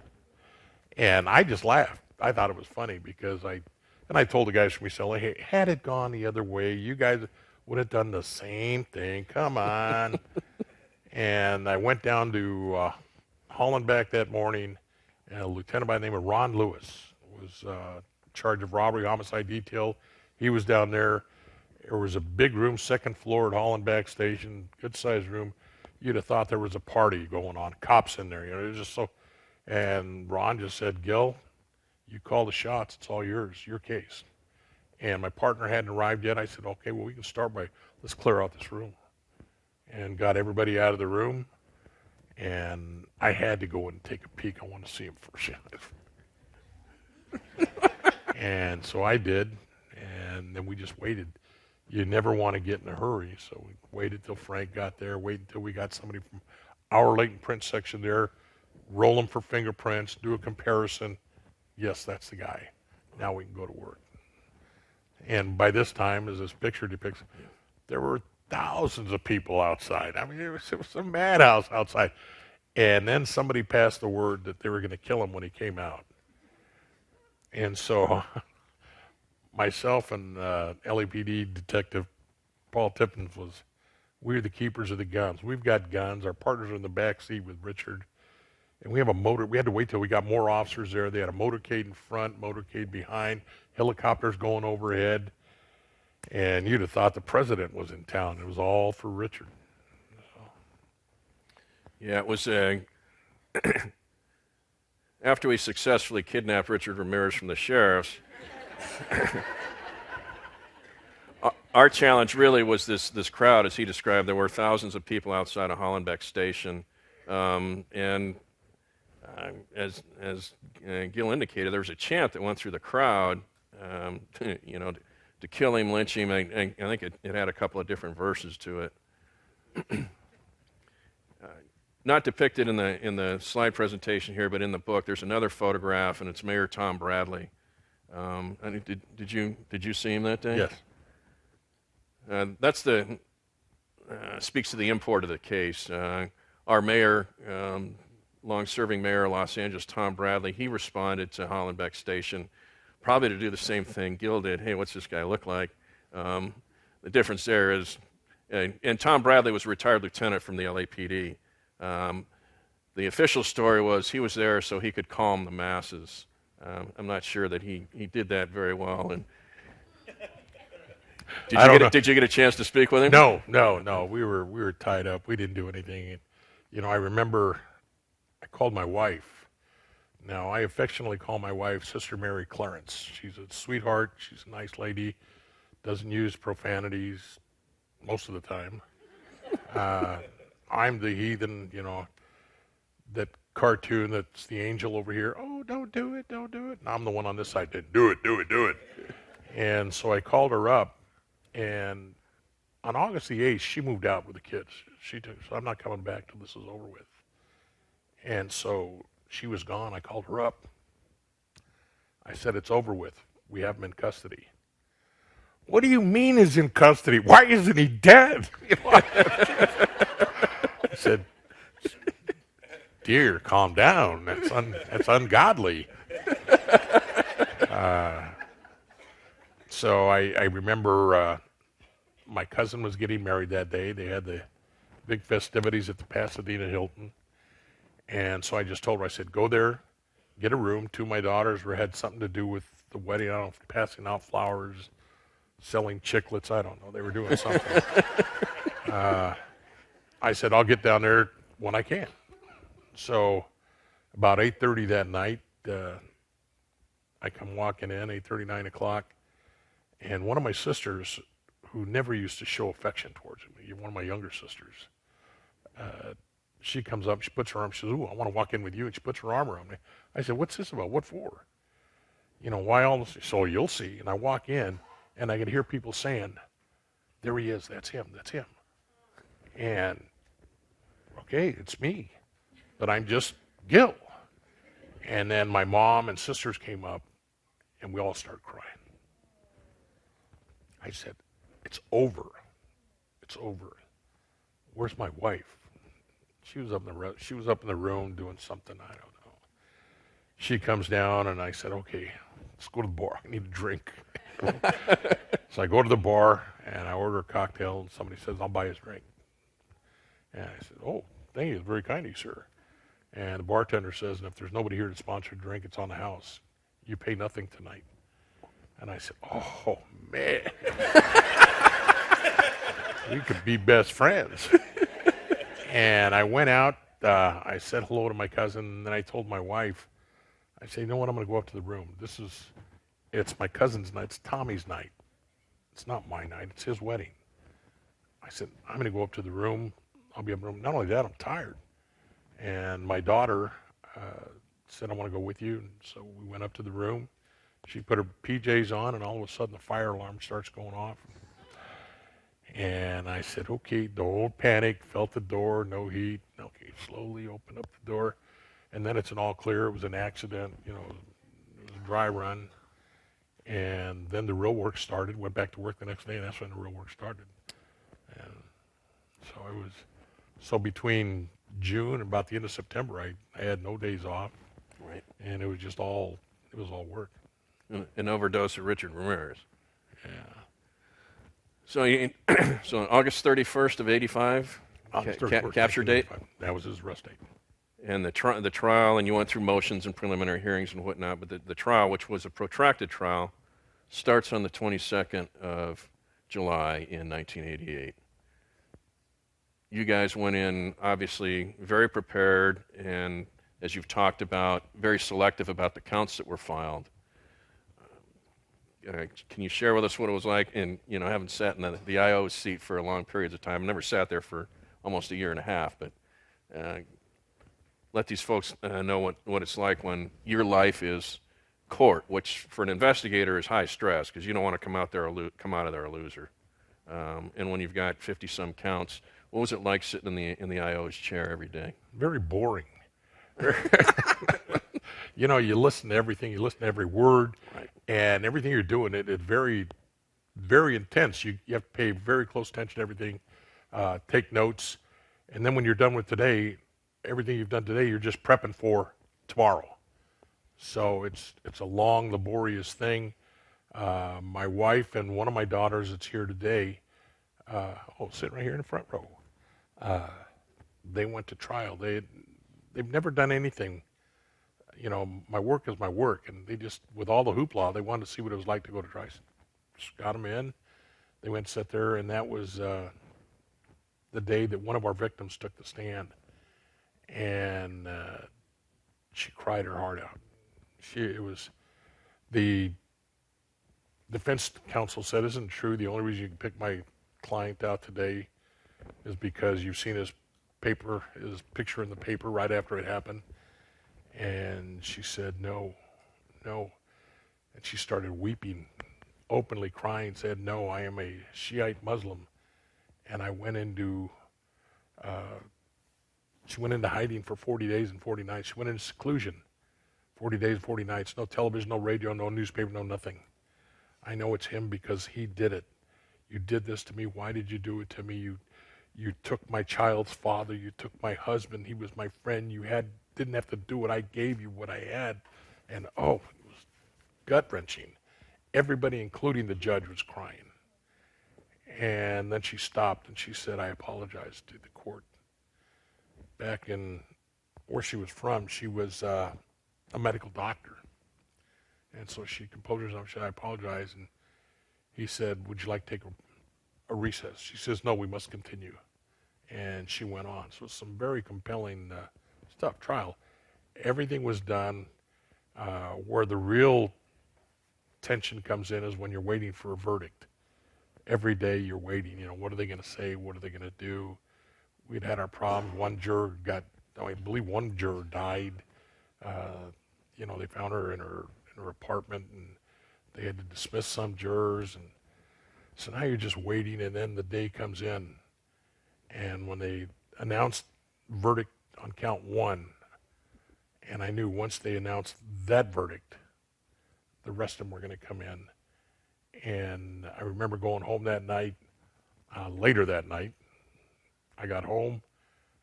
And I just laughed. I thought it was funny because I told the guys from East LA, hey, had it gone the other way, you guys would have done the same thing. Come on. And I went down to Hollenbeck that morning, and a lieutenant by the name of Ron Lewis was in charge of robbery, homicide detail. He was down there. There was a big room, second floor at Hollenbeck Station, good-sized room. You'd have thought there was a party going on, cops in there. You know, it was just so. And Ron just said, "Gil, you call the shots. It's all yours, your case." And my partner hadn't arrived yet. I said, "Okay, well, we can start by, let's clear out this room." And got everybody out of the room. And I had to go and take a peek. I wanted to see him first. And so I did. And then we just waited. You never want to get in a hurry. So we waited till Frank got there, waited until we got somebody from our latent print section there, roll them for fingerprints, do a comparison. Yes, that's the guy. Now we can go to work. And by this time, as this picture depicts, there were thousands of people outside. I mean, it was a madhouse outside. And then somebody passed the word that they were going to kill him when he came out. And so myself and LAPD detective Paul Tippins we were the keepers of the guns. We've got guns. Our partners are in the back seat with Richard. And we have a motor. We had to wait till we got more officers there. They had a motorcade in front, motorcade behind, helicopters going overhead. And you'd have thought the president was in town. It was all for Richard. So. Yeah, it was after we successfully kidnapped Richard Ramirez from the sheriffs. Our challenge really was this crowd, as he described. There were thousands of people outside of Hollenbeck Station, and as Gil indicated, there was a chant that went through the crowd, to kill him, lynch him. I think it had a couple of different verses to it. Not depicted in the slide presentation here, but in the book, there's another photograph, and it's Mayor Tom Bradley. Did you see him that day? Yes. That's speaks to the import of the case. Our mayor, long-serving mayor of Los Angeles, Tom Bradley, he responded to Hollenbeck Station, probably to do the same thing Gil did. Hey, what's this guy look like? The difference there is, and Tom Bradley was a retired lieutenant from the LAPD. The official story was he was there so he could calm the masses. I'm not sure that he did that very well. And did you get a chance to speak with him? No. We were tied up. We didn't do anything. And, I remember I called my wife. Now, I affectionately call my wife Sister Mary Clarence. She's a sweetheart. She's a nice lady. Doesn't use profanities most of the time. I'm the heathen, that cartoon that's the angel over here. Oh, don't do it. And I'm the one on this side that do it. And so I called her up, and on August the 8th, she moved out with the kids. So I'm not coming back till this is over with. And so she was gone. I called her up. I said, it's over with. We have him in custody. What do you mean he's in custody? Why isn't he dead? I said, dear, calm down. That's ungodly. So I remember my cousin was getting married that day. They had the big festivities at the Pasadena Hilton. And so I just told her, I said, go there, get a room. Two of my daughters had something to do with the wedding. I don't know, passing out flowers, selling chiclets. I don't know. They were doing something. I said, I'll get down there when I can. So about 8:30 that night, I come walking in, 8:30, 9 o'clock, and one of my sisters, who never used to show affection towards me, one of my younger sisters, she comes up, she puts her arm, she says, ooh, I want to walk in with you, and she puts her arm around me. I said, what's this about? What for? You know, why all this? So you'll see. And I walk in, and I can hear people saying, there he is, that's him, that's him. And, okay, it's me, but I'm just Gil. And then my mom and sisters came up, and we all started crying. I said, it's over. It's over. Where's my wife? She was up in the room doing something, I don't know. She comes down, and I said, okay, let's go to the bar. I need a drink. So I go to the bar, and I order a cocktail, and somebody says, I'll buy his drink. And I said, oh, thank you. It's very kind of you, sir. And the bartender says, and if there's nobody here to sponsor a drink, it's on the house. You pay nothing tonight. And I said, oh, man. We could be best friends. And I went out. I said hello to my cousin. And then I told my wife, I said, you know what? I'm going to go up to the room. It's my cousin's night. It's Tommy's night. It's not my night. It's his wedding. I said, I'm going to go up to the room. I'll be up in the room. Not only that, I'm tired. And my daughter said, I want to go with you. And so we went up to the room. She put her PJs on, and all of a sudden the fire alarm starts going off. And I said, okay, don't panic. Felt the door, no heat. Okay, slowly open up the door. And then it's an all clear. It was an accident. You know, it was a dry run. And then the real work started. Went back to work the next day, and that's when the real work started. And so between June and about the end of September, I had no days off. Right. And it was all work. An overdose of Richard Ramirez. Yeah. So, so August 31st of 85, capture date? That was his arrest date. And the trial, and you went through motions and preliminary hearings and whatnot, but the trial, which was a protracted trial, starts on the 22nd of July in 1988. You guys went in, obviously, very prepared, and as you've talked about, very selective about the counts that were filed. Can you share with us what it was like? And, you know, I haven't sat in the IO seat for a long periods of time. I never sat there for almost a year and a half, but let these folks know what it's like when your life is court, which for an investigator is high stress because you don't want to come out of there a loser. And when you've got 50-some counts, what was it like sitting in the IO's chair every day? Very boring. You know, you listen to everything, you listen to every word, right. And everything you're doing, it's very, very intense. You have to pay very close attention to everything, take notes, and then when you're done with today, everything you've done today, you're just prepping for tomorrow. So it's a long, laborious thing. My wife and one of my daughters that's here today, sitting right here in the front row, they went to trial. They've never done anything. You know, my work is my work, and they just, with all the hoopla, they wanted to see what it was like to go to trial. Just got them in. They went and sat there, and that was the day that one of our victims took the stand, and she cried her heart out. The defense counsel said, isn't it true, the only reason you can pick my client out today is because you've seen his picture in the paper right after it happened? And she said, no. And she started weeping, openly crying, said, no, I am a Shiite Muslim. And I went into, she went into hiding for 40 days and 40 nights. She went into seclusion, 40 days, 40 nights, no television, no radio, no newspaper, no nothing. I know it's him because he did it. You did this to me. Why did you do it to me? You took my child's father. You took my husband. He was my friend. You didn't have to do it. I gave you what I had. And it was gut-wrenching. Everybody, including the judge, was crying. And then she stopped and she said, I apologize to the court. Back in where she was from, she was a medical doctor. And so she composed herself and said, I apologize. And he said, would you like to take a recess? She says, no, we must continue. And she went on. So it's some very compelling stuff. Trial. Everything was done. Where the real tension comes in is when you're waiting for a verdict. Every day you're waiting. What are they going to say? What are they going to do? We'd had our problems. I believe one juror died. They found her in her apartment, and they had to dismiss some jurors. And so now you're just waiting, and then the day comes in. And when they announced verdict on count 1, and I knew once they announced that verdict, the rest of them were going to come in. And I remember going home that night, later that night. I got home,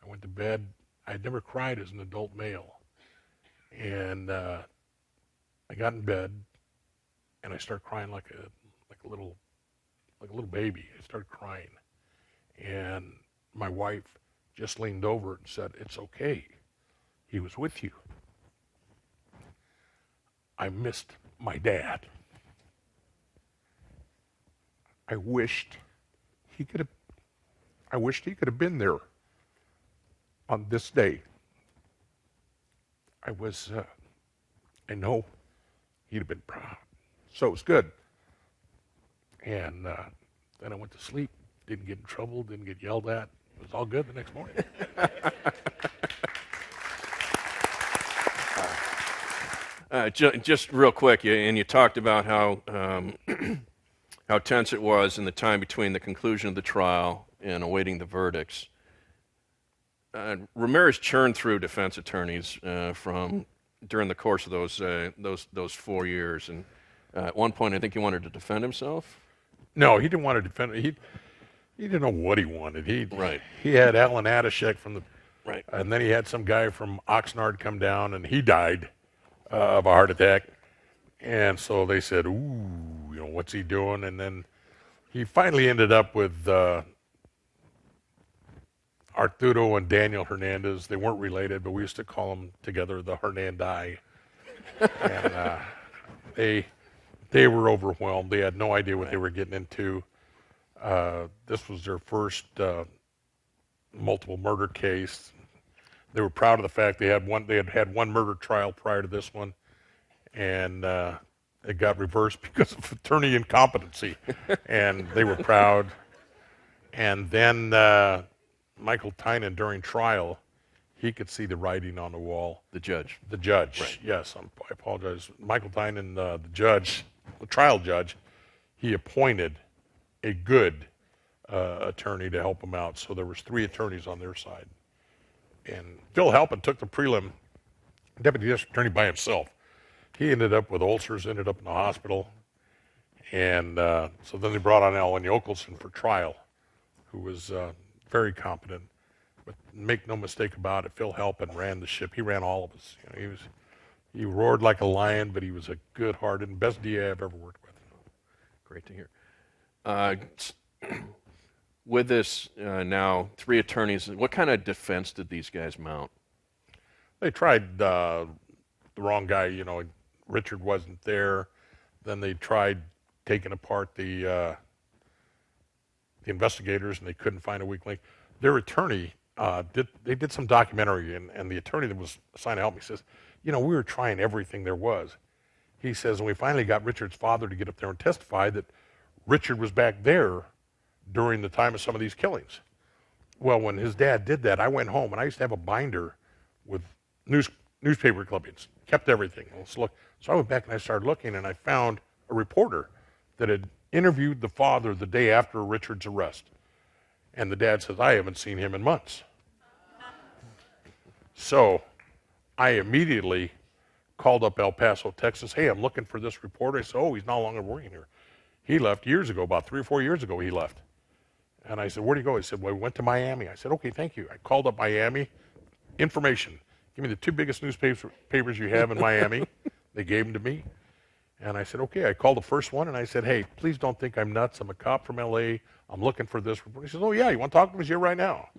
I went to bed. I had never cried as an adult male. And I got in bed, and I started crying like a little baby. I started crying. And my wife just leaned over and said, it's okay. He was with you. I missed my dad. I wished he could have been there on this day. I know he'd have been proud. So it was good. And then I went to sleep, didn't get in trouble, didn't get yelled at. It was all good the next morning. Just real quick, and you talked about how how tense it was in the time between the conclusion of the trial and awaiting the verdicts. Ramirez churned through defense attorneys during the course of those 4 years, and at one point I think he wanted to defend himself. No, he didn't want to defend. He didn't know what he wanted. Right. He had Alan Adashek from the right, and then he had some guy from Oxnard come down, and he died of a heart attack. And so they said, "Ooh, what's he doing?" And then he finally ended up with Arturo and Daniel Hernandez. They weren't related, but we used to call them together the Hernandi. And they were overwhelmed. They had no idea what they were getting into. This was their first multiple murder case. They were proud of the fact they had had one murder trial prior to this one, and it got reversed because of attorney incompetency, and they were proud. And then Michael Tynan, during trial, he could see the writing on the wall. the judge. The judge, Right. yes, I apologize. Michael Tynan, the judge, the trial judge, he appointed a good attorney to help him out. So there was 3 attorneys on their side. And Phil Halpin took the prelim, deputy district attorney by himself. He ended up with ulcers, ended up in the hospital. And so then they brought on Alan Yokelson for trial, who was very competent. But make no mistake about it, Phil Halpin ran the ship. He ran all of us. He roared like a lion, but he was a good-hearted and best DA I've ever worked with. Great to hear. With this now 3 attorneys, what kind of defense did these guys mount? They tried the wrong guy. Richard wasn't there. Then they tried taking apart the investigators, and they couldn't find a weak link. Their attorney did some documentary, and the attorney that was assigned to help me says, we were trying everything there was. He says, and we finally got Richard's father to get up there and testify that Richard was back there during the time of some of these killings. Well, when his dad did that, I went home, and I used to have a binder with newspaper clippings, kept everything. Let's look. So I went back and I started looking, and I found a reporter that had interviewed the father the day after Richard's arrest. And the dad says, I haven't seen him in months. So I immediately called up El Paso, Texas. Hey, I'm looking for this reporter. I said, oh, he's no longer working here. He left years ago, about 3 or 4 years ago he left. And I said, where'd he go? He said, well, we went to Miami. I said, okay, thank you. I called up Miami. Information. Give me the 2 biggest newspapers you have in Miami. They gave them to me. And I said, okay. I called the first one, and I said, hey, please don't think I'm nuts. I'm a cop from L.A. I'm looking for this report. He says, oh, yeah, you want to talk to him? He's here right now.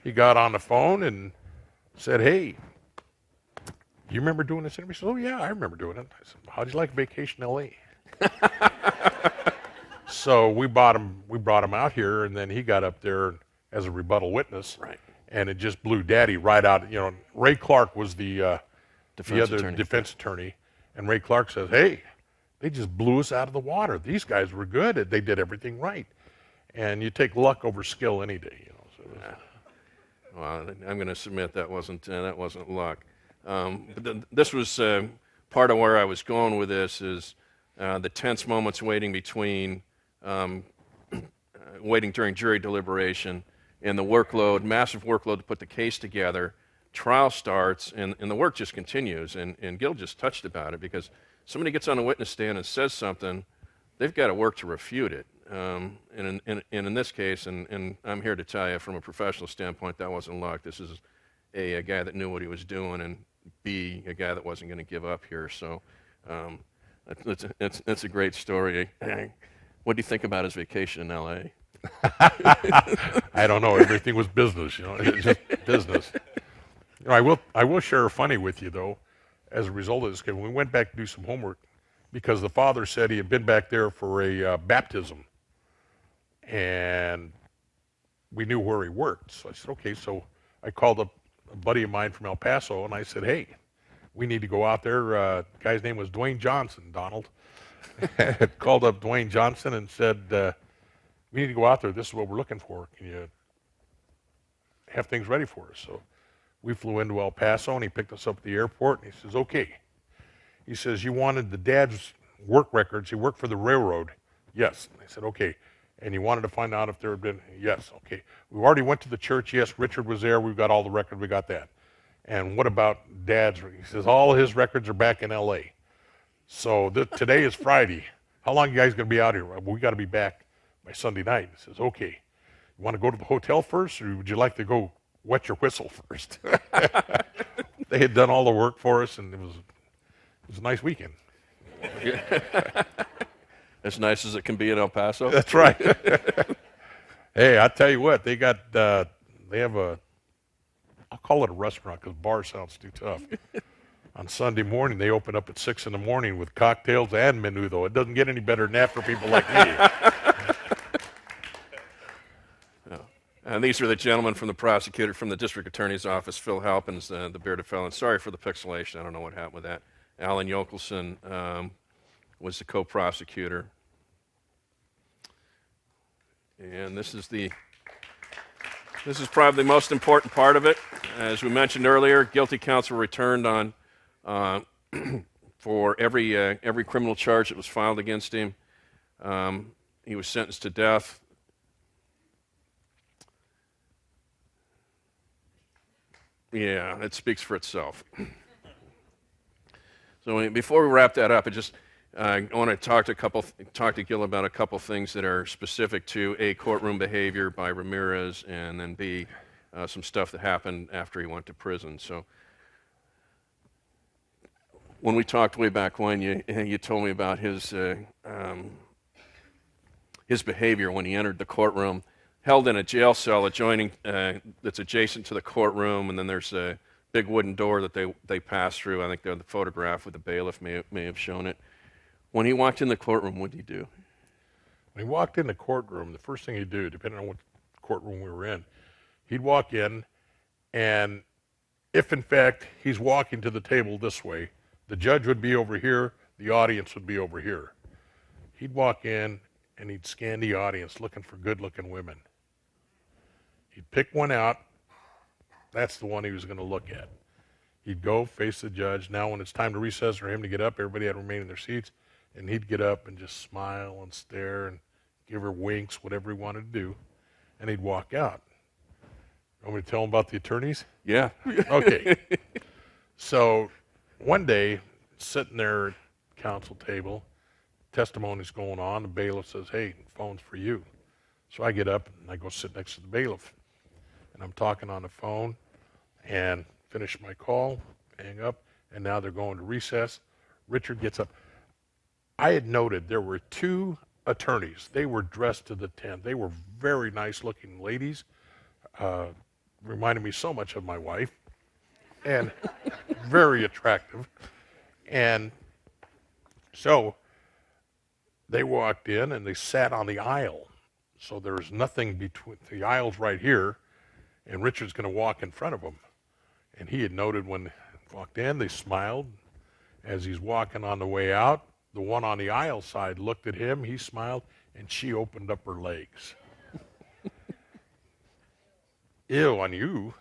He got on the phone and said, hey, you remember doing this interview? He says, oh, yeah, I remember doing it. I said, how'd you like vacation in L.A.? So we brought him out here, and then he got up there as a rebuttal witness. Right. And it just blew Daddy right out. You know, Ray Clark was the other attorney. defense attorney, and Ray Clark says, hey, they just blew us out of the water. These guys were good. They did everything right. And you take luck over skill any day, you know. So well, I'm going to submit that wasn't luck. But this was part of where I was going with this is the tense moments waiting between waiting during jury deliberation and the workload, massive workload to put the case together. Trial starts, and the work just continues. And Gil just touched about it, because somebody gets on a witness stand and says something, they've got to work to refute it. And in this case, and I'm here to tell you from a professional standpoint, that wasn't luck. This is a guy that knew what he was doing, and B, a guy that wasn't going to give up here. So it's a great story. What do you think about his vacation in L.A.? I don't know. Everything was business, you know. It's just business. You know, I will share a funny with you, though, as a result of this. We went back to do some homework because the father said he had been back there for a baptism, and we knew where he worked. So I said, okay. So I called up a buddy of mine from El Paso, and I said, hey, we need to go out there. The guy's name was Dwayne Johnson, Donald. Called up Dwayne Johnson and said, we need to go out there. This is what we're looking for. Can you have things ready for us? So we flew into El Paso, and he picked us up at the airport, and he says, okay. He says, you wanted the dad's work records. He worked for the railroad. Yes. And I said, okay. And you wanted to find out if there had been, yes. Okay. We already went to the church. Yes, Richard was there. We've got all the records. We got that. And what about dad's? He says, all his records are back in L.A. So today is Friday. How long are you guys going to be out here? Well, we got to be back by Sunday night. He says, okay. You want to go to the hotel first, or would you like to go wet your whistle first? They had done all the work for us, and it was a nice weekend. As nice as it can be in El Paso. That's right. Hey, I tell you what, they have I'll call it a restaurant because bar sounds too tough. On Sunday morning, they open up at 6 in the morning with cocktails and menu, though. It doesn't get any better than that for people like me. And these are the gentlemen from the district attorney's office, Phil Halpins, the bearded fellow. Sorry for the pixelation. I don't know what happened with that. Alan Yokelson was the co-prosecutor. And this is probably the most important part of it. As we mentioned earlier, guilty counts were returned on for every criminal charge that was filed against him. He was sentenced to death. Yeah, it speaks for itself. So before we wrap that up, I want to talk to Gil about a couple things that are specific to A, courtroom behavior by Ramirez, and then B, some stuff that happened after he went to prison. So when we talked way back when, you told me about his behavior when he entered the courtroom, held in a jail cell adjoining that's adjacent to the courtroom, and then there's a big wooden door that they pass through. I think the photograph with the bailiff may have shown it. When he walked in the courtroom, what did he do? When he walked in the courtroom, the first thing he'd do, depending on what courtroom we were in, he'd walk in, and if in fact he's walking to the table this way, the judge would be over here, the audience would be over here. He'd walk in and he'd scan the audience looking for good-looking women. He'd pick one out. That's the one he was going to look at. He'd go face the judge. Now when it's time to recess for him to get up, everybody had to remain in their seats, and he'd get up and just smile and stare and give her winks, whatever he wanted to do, and he'd walk out. You want me to tell him about the attorneys? Yeah. Okay. So one day, sitting there at counsel table, testimony's going on, the bailiff says, hey, phone's for you. So I get up and I go sit next to the bailiff. And I'm talking on the phone and finish my call, hang up, and now they're going to recess. Richard gets up. I had noted there were two attorneys. They were dressed to the 10. They were very nice looking ladies. Reminded me so much of my wife. and very attractive. And so they walked in and they sat on the aisle. So there's nothing between, the aisle's right here, and Richard's going to walk in front of them. And he had noted when they walked in, they smiled. As he's walking on the way out, the one on the aisle side looked at him, he smiled, and she opened up her legs. Ew, on you.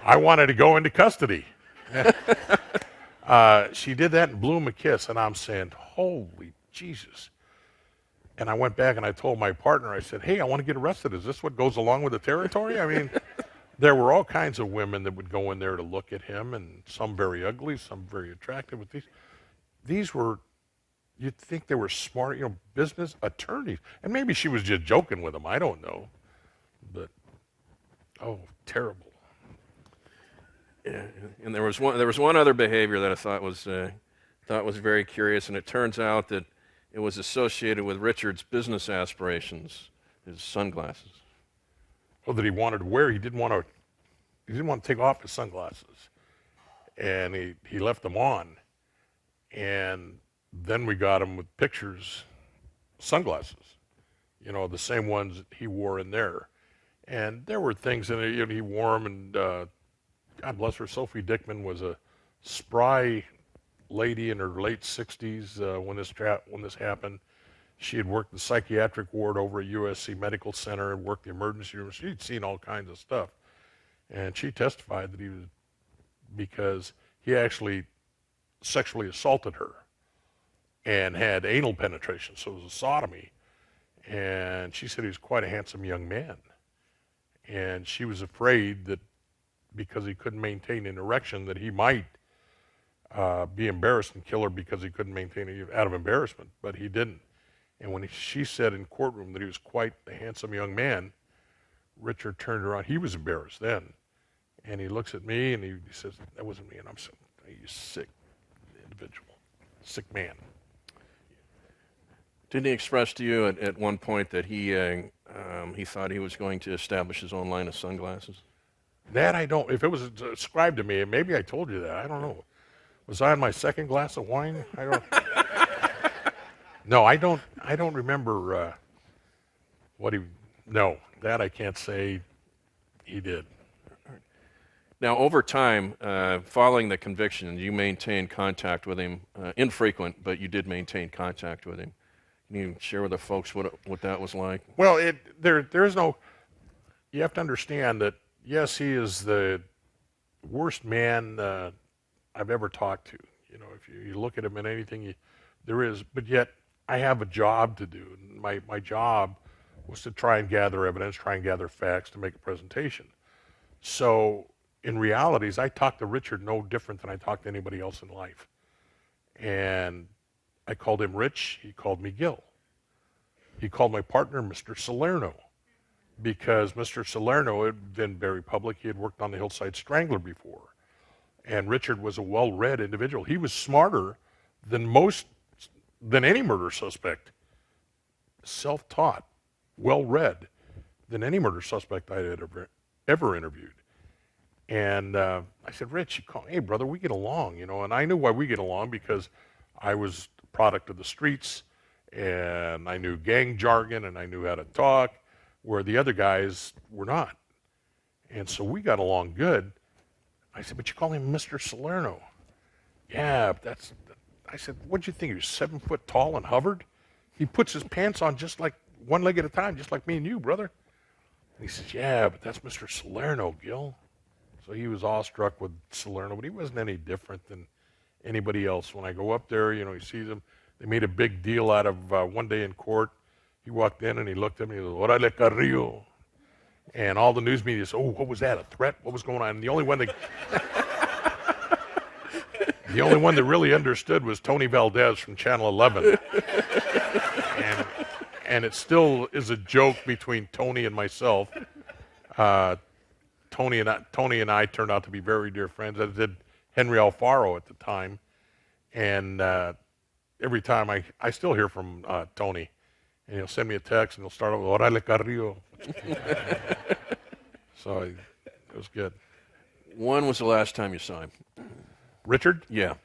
I wanted to go into custody. She did that and blew him a kiss, and I'm saying, holy Jesus. And I went back and I told my partner, I said, hey, I want to get arrested. Is this what goes along with the territory? I mean, there were all kinds of women that would go in there to look at him, and some very ugly, some very attractive. But these were, you'd think they were smart, you know, business attorneys. And maybe she was just joking with him. I don't know. But, oh, terrible. Yeah, and there was one other behavior that I thought was very curious, and it turns out that it was associated with Richard's business aspirations, his sunglasses. Well, that he wanted to wear. He didn't want to take off his sunglasses, and he left them on. And then we got him with pictures, sunglasses, you know, the same ones that he wore in there. And there were things in it, you know, he wore them, and God bless her, Sophie Dickman was a spry lady in her late 60s when this happened. She had worked the psychiatric ward over at USC Medical Center and worked the emergency room. She'd seen all kinds of stuff. And she testified that he was, because he actually sexually assaulted her and had anal penetration, so it was a sodomy. And she said he was quite a handsome young man. And she was afraid that because he couldn't maintain an erection that he might be embarrassed and kill her because he couldn't maintain it out of embarrassment, but he didn't. And when she said in courtroom that he was quite a handsome young man, Richard turned around. He was embarrassed then. And he looks at me and he says, that wasn't me. And I'm saying, you sick individual, sick man. Didn't he express to you at one point that he thought he was going to establish his own line of sunglasses? That I don't, if it was described to me, maybe I told you that, I don't know. Was I on my second glass of wine? I don't. No, I don't remember what he, no, that I can't say he did. Now, over time, following the conviction, you maintained contact with him, infrequent, but you did maintain contact with him. Can you share with the folks what that was like? Well, there is no, you have to understand that, yes, he is the worst man I've ever talked to. You know, if you look at him in anything, there is, but yet I have a job to do. My job was to try and gather evidence, try and gather facts to make a presentation. So in realities, I talked to Richard no different than I talked to anybody else in life. And I called him Rich, he called me Gil. He called my partner Mr. Salerno, because Mr. Salerno had been very public. He had worked on the Hillside Strangler before. And Richard was a well-read individual. He was smarter than any murder suspect. Self-taught, well-read than any murder suspect I had ever interviewed. And I said, Rich, hey, brother, we get along, you know. And I knew why we get along, because I was a product of the streets, and I knew gang jargon, and I knew how to talk, where the other guys were not. And so we got along good. I said, but you call him Mr. Salerno. Yeah, I said, what'd you think? He was 7 foot tall and hovered? He puts his pants on just like one leg at a time, just like me and you, brother. And he says, yeah, but that's Mr. Salerno, Gil. So he was awestruck with Salerno, but he wasn't any different than anybody else. When I go up there, you know, he sees him. They made a big deal out of one day in court. He walked in and he looked at me and he goes, Órale, Carrillo. And all the news media said, oh, what was that, a threat? What was going on? And the only one that really understood was Tony Valdez from Channel 11. And it still is a joke between Tony and myself. Tony and I turned out to be very dear friends, as did Henry Alfaro at the time. And every time I still hear from Tony. And he'll send me a text and he'll start off with, Órale, Carrillo. So it was good. When was the last time you saw him? Richard? Yeah.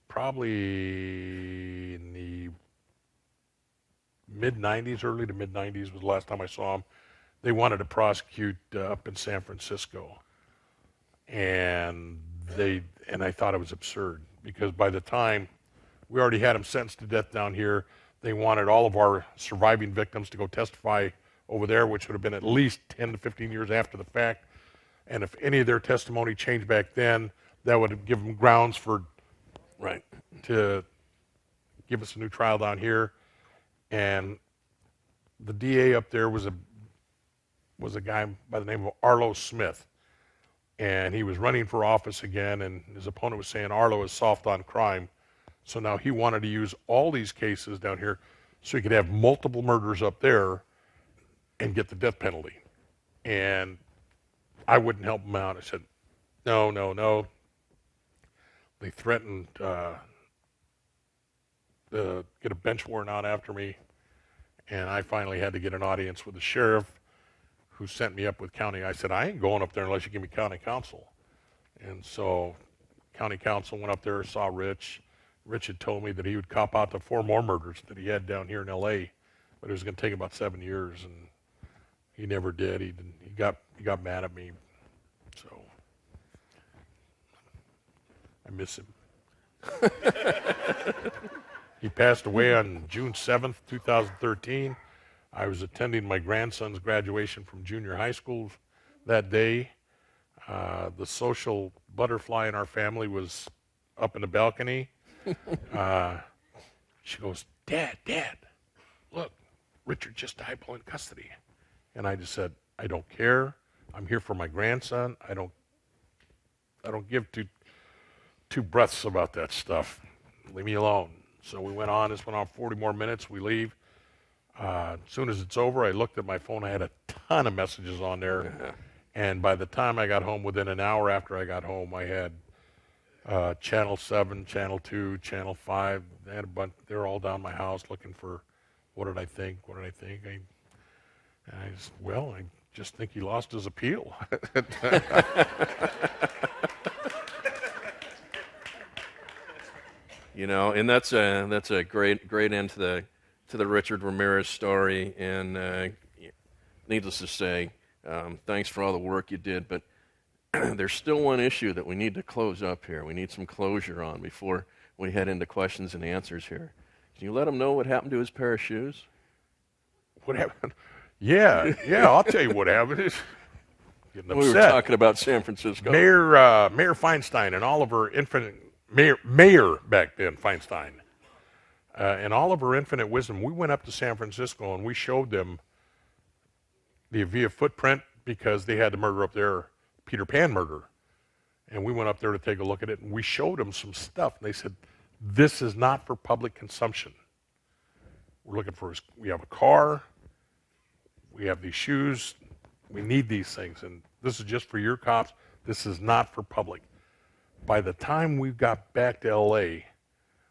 Probably in the mid-'90s, early to mid-'90s was the last time I saw him. They wanted to prosecute up in San Francisco, and I thought it was absurd because by the time we already had him sentenced to death down here, they wanted all of our surviving victims to go testify over there, which would have been at least 10 to 15 years after the fact. And if any of their testimony changed back then, that would have given them grounds for Right. to give us a new trial down here. And the DA up there was a guy by the name of Arlo Smith, and he was running for office again. And his opponent was saying Arlo is soft on crime, so now he wanted to use all these cases down here so he could have multiple murders up there and get the death penalty. And I wouldn't help him out. I said, no, no, no. They threatened to get a bench warrant out after me, and I finally had to get an audience with the sheriff, who sent me up with county. I said, I ain't going up there unless you give me county counsel. And so county counsel went up there, saw Rich. Rich had told me that he would cop out to 4 more murders that he had down here in L.A., but it was going to take about 7 years, and he never did. He got mad at me, so I miss him. He passed away on June 7th, 2013. I was attending my grandson's graduation from junior high school that day. The social butterfly in our family was up in the balcony. She goes, Dad, look, Richard just died while in custody. And I just said, I don't care. I'm here for my grandson. I don't give two breaths about that stuff. Leave me alone. So we went on. This went on 40 more minutes. We leave. As soon as it's over, I looked at my phone. I had a ton of messages on there. And by the time I got home, within an hour after I got home, I had Channel 7, Channel 2, Channel 5. They had a bunch. They were all down my house looking for what did I think? I just think he lost his appeal. You know, and that's a great end to the Richard Ramirez story. And needless to say, thanks for all the work you did. But there's still one issue that we need to close up here. We need some closure on before we head into questions and answers here. Can you let him know what happened to his pair of shoes? What happened? Yeah, I'll tell you what happened. Getting upset. We were talking about San Francisco. Mayor Feinstein and Oliver Infinite Mayor back then Feinstein and all of her infinite wisdom. We went up to San Francisco and we showed them the Avia footprint because they had the murder up there, Peter Pan murder, and we went up there to take a look at it. And we showed them some stuff. And they said, "This is not for public consumption. We're looking for. We have a car. We have these shoes. We need these things, and this is just for your cops. This is not for public." By the time we got back to L.A.,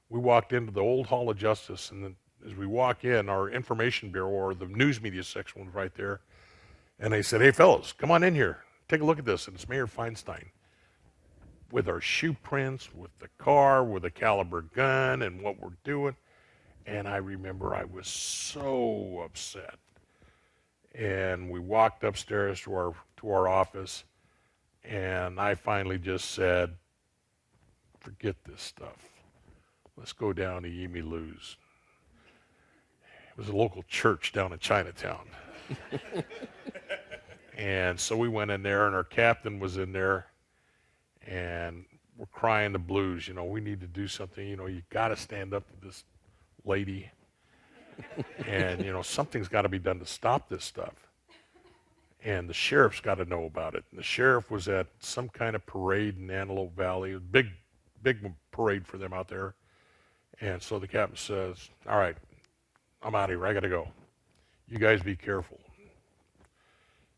we walked into the old Hall of Justice, and then as we walk in, our information bureau, or the news media section, was right there. And they said, "Hey, fellas, come on in here. Take a look at this." And it's Mayor Feinstein with our shoe prints, with the car, with a caliber gun, and what we're doing. And I remember I was so upset. And we walked upstairs to our office, and I finally just said, "Forget this stuff. Let's go down to Yimi Lou's." It was a local church down in Chinatown. And so we went in there, and our captain was in there, and we're crying the blues. You know, we need to do something. You know, you got to stand up to this lady. And, you know, something's got to be done to stop this stuff. And the sheriff's got to know about it. And the sheriff was at some kind of parade in Antelope Valley, a big parade for them out there. And so the captain says, "All right, I'm out of here. I got to go. You guys be careful."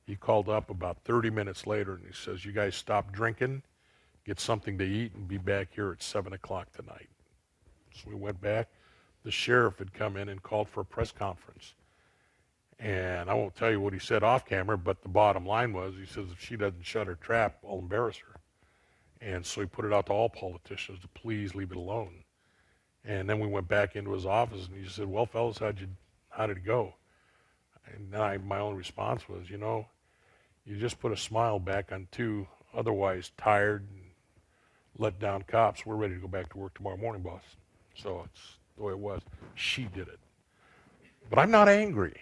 He called up about 30 minutes later, and he says, "You guys stop drinking, get something to eat, and be back here at 7 o'clock tonight." So we went back. The sheriff had come in and called for a press conference. And I won't tell you what he said off camera, but the bottom line was, he says, if she doesn't shut her trap, I'll embarrass her. And so he put it out to all politicians to please leave it alone. And then we went back into his office, and he said, well, fellas, how did it go? And then my only response was, you just put a smile back on two otherwise tired and let down cops. We're ready to go back to work tomorrow morning, boss. So it's the way it was. She did it. But I'm not angry.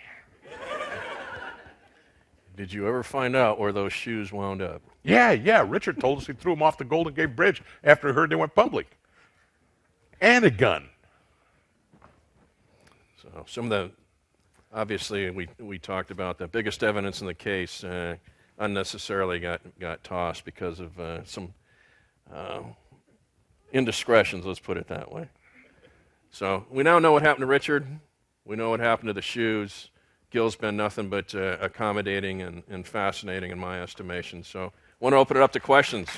Did you ever find out where those shoes wound up? Yeah. Richard told us he threw them off the Golden Gate Bridge after he heard they went public. And a gun. So some of obviously we talked about the biggest evidence in the case unnecessarily got tossed because of some indiscretions, let's put it that way. So we now know what happened to Richard. We know what happened to the shoes. Gil's been nothing but accommodating and fascinating in my estimation. So I want to open it up to questions.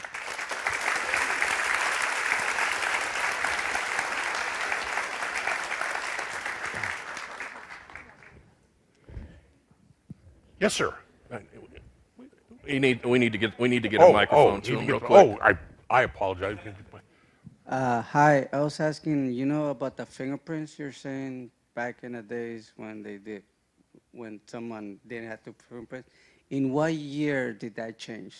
Yes, sir. We need to get a microphone to him real quick. I apologize. Hi, I was asking, about the fingerprints you're saying back in the days when someone didn't have to fingerprints. In what year did that change,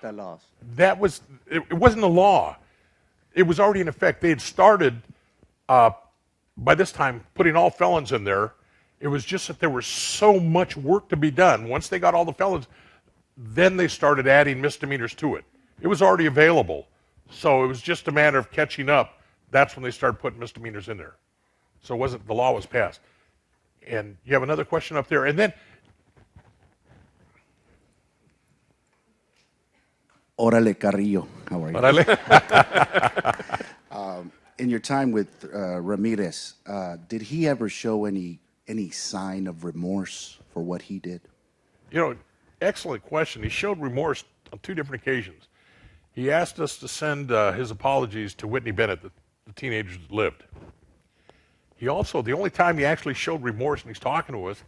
the laws? It wasn't a law. It was already in effect. They had started, by this time, putting all felons in there. It was just that there was so much work to be done. Once they got all the felons, then they started adding misdemeanors to it. It was already available. So it was just a matter of catching up. That's when they started putting misdemeanors in there. So the law was passed. And you have another question up there. And then... Órale, Carrillo. How are you? Órale. In your time with Ramirez, did he ever show any sign of remorse for what he did? Excellent question. He showed remorse on two different occasions. He asked us to send his apologies to Whitney Bennett, the teenagers that lived. He also, the only time he actually showed remorse and he's talking to us,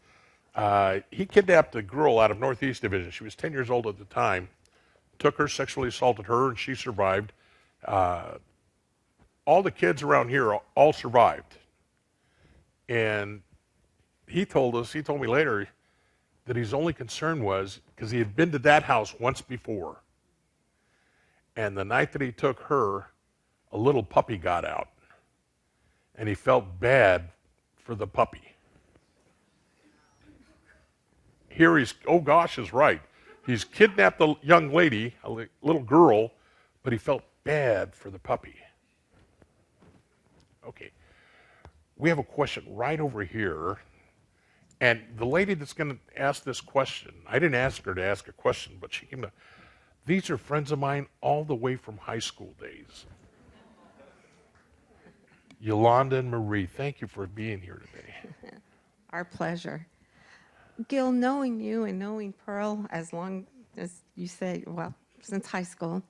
he kidnapped a girl out of Northeast Division. She was 10 years old at the time, took her, sexually assaulted her, and she survived. All the kids around here all survived. And he told me later that his only concern was, because he had been to that house once before, and the night that he took her, a little puppy got out. And he felt bad for the puppy. Here is right. He's kidnapped a young lady, a little girl, but he felt bad for the puppy. Okay. We have a question right over here. And the lady that's going to ask this question, I didn't ask her to ask a question, but she came to... These are friends of mine all the way from high school days. Yolanda and Marie, thank you for being here today. Our pleasure. Gil, knowing you and knowing Pearl as long as you say, since high school,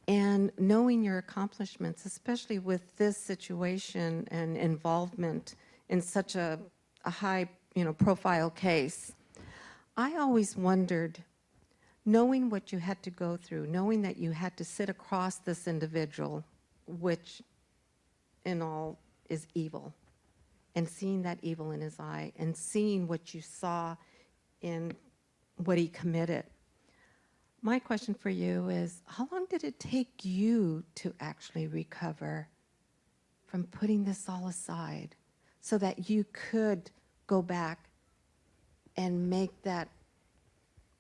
and knowing your accomplishments, especially with this situation and involvement in such a high, profile case, I always wondered, knowing what you had to go through, knowing that you had to sit across this individual, which in all is evil, and seeing that evil in his eye, and seeing what you saw in what he committed. My question for you is, how long did it take you to actually recover from putting this all aside so that you could go back and make that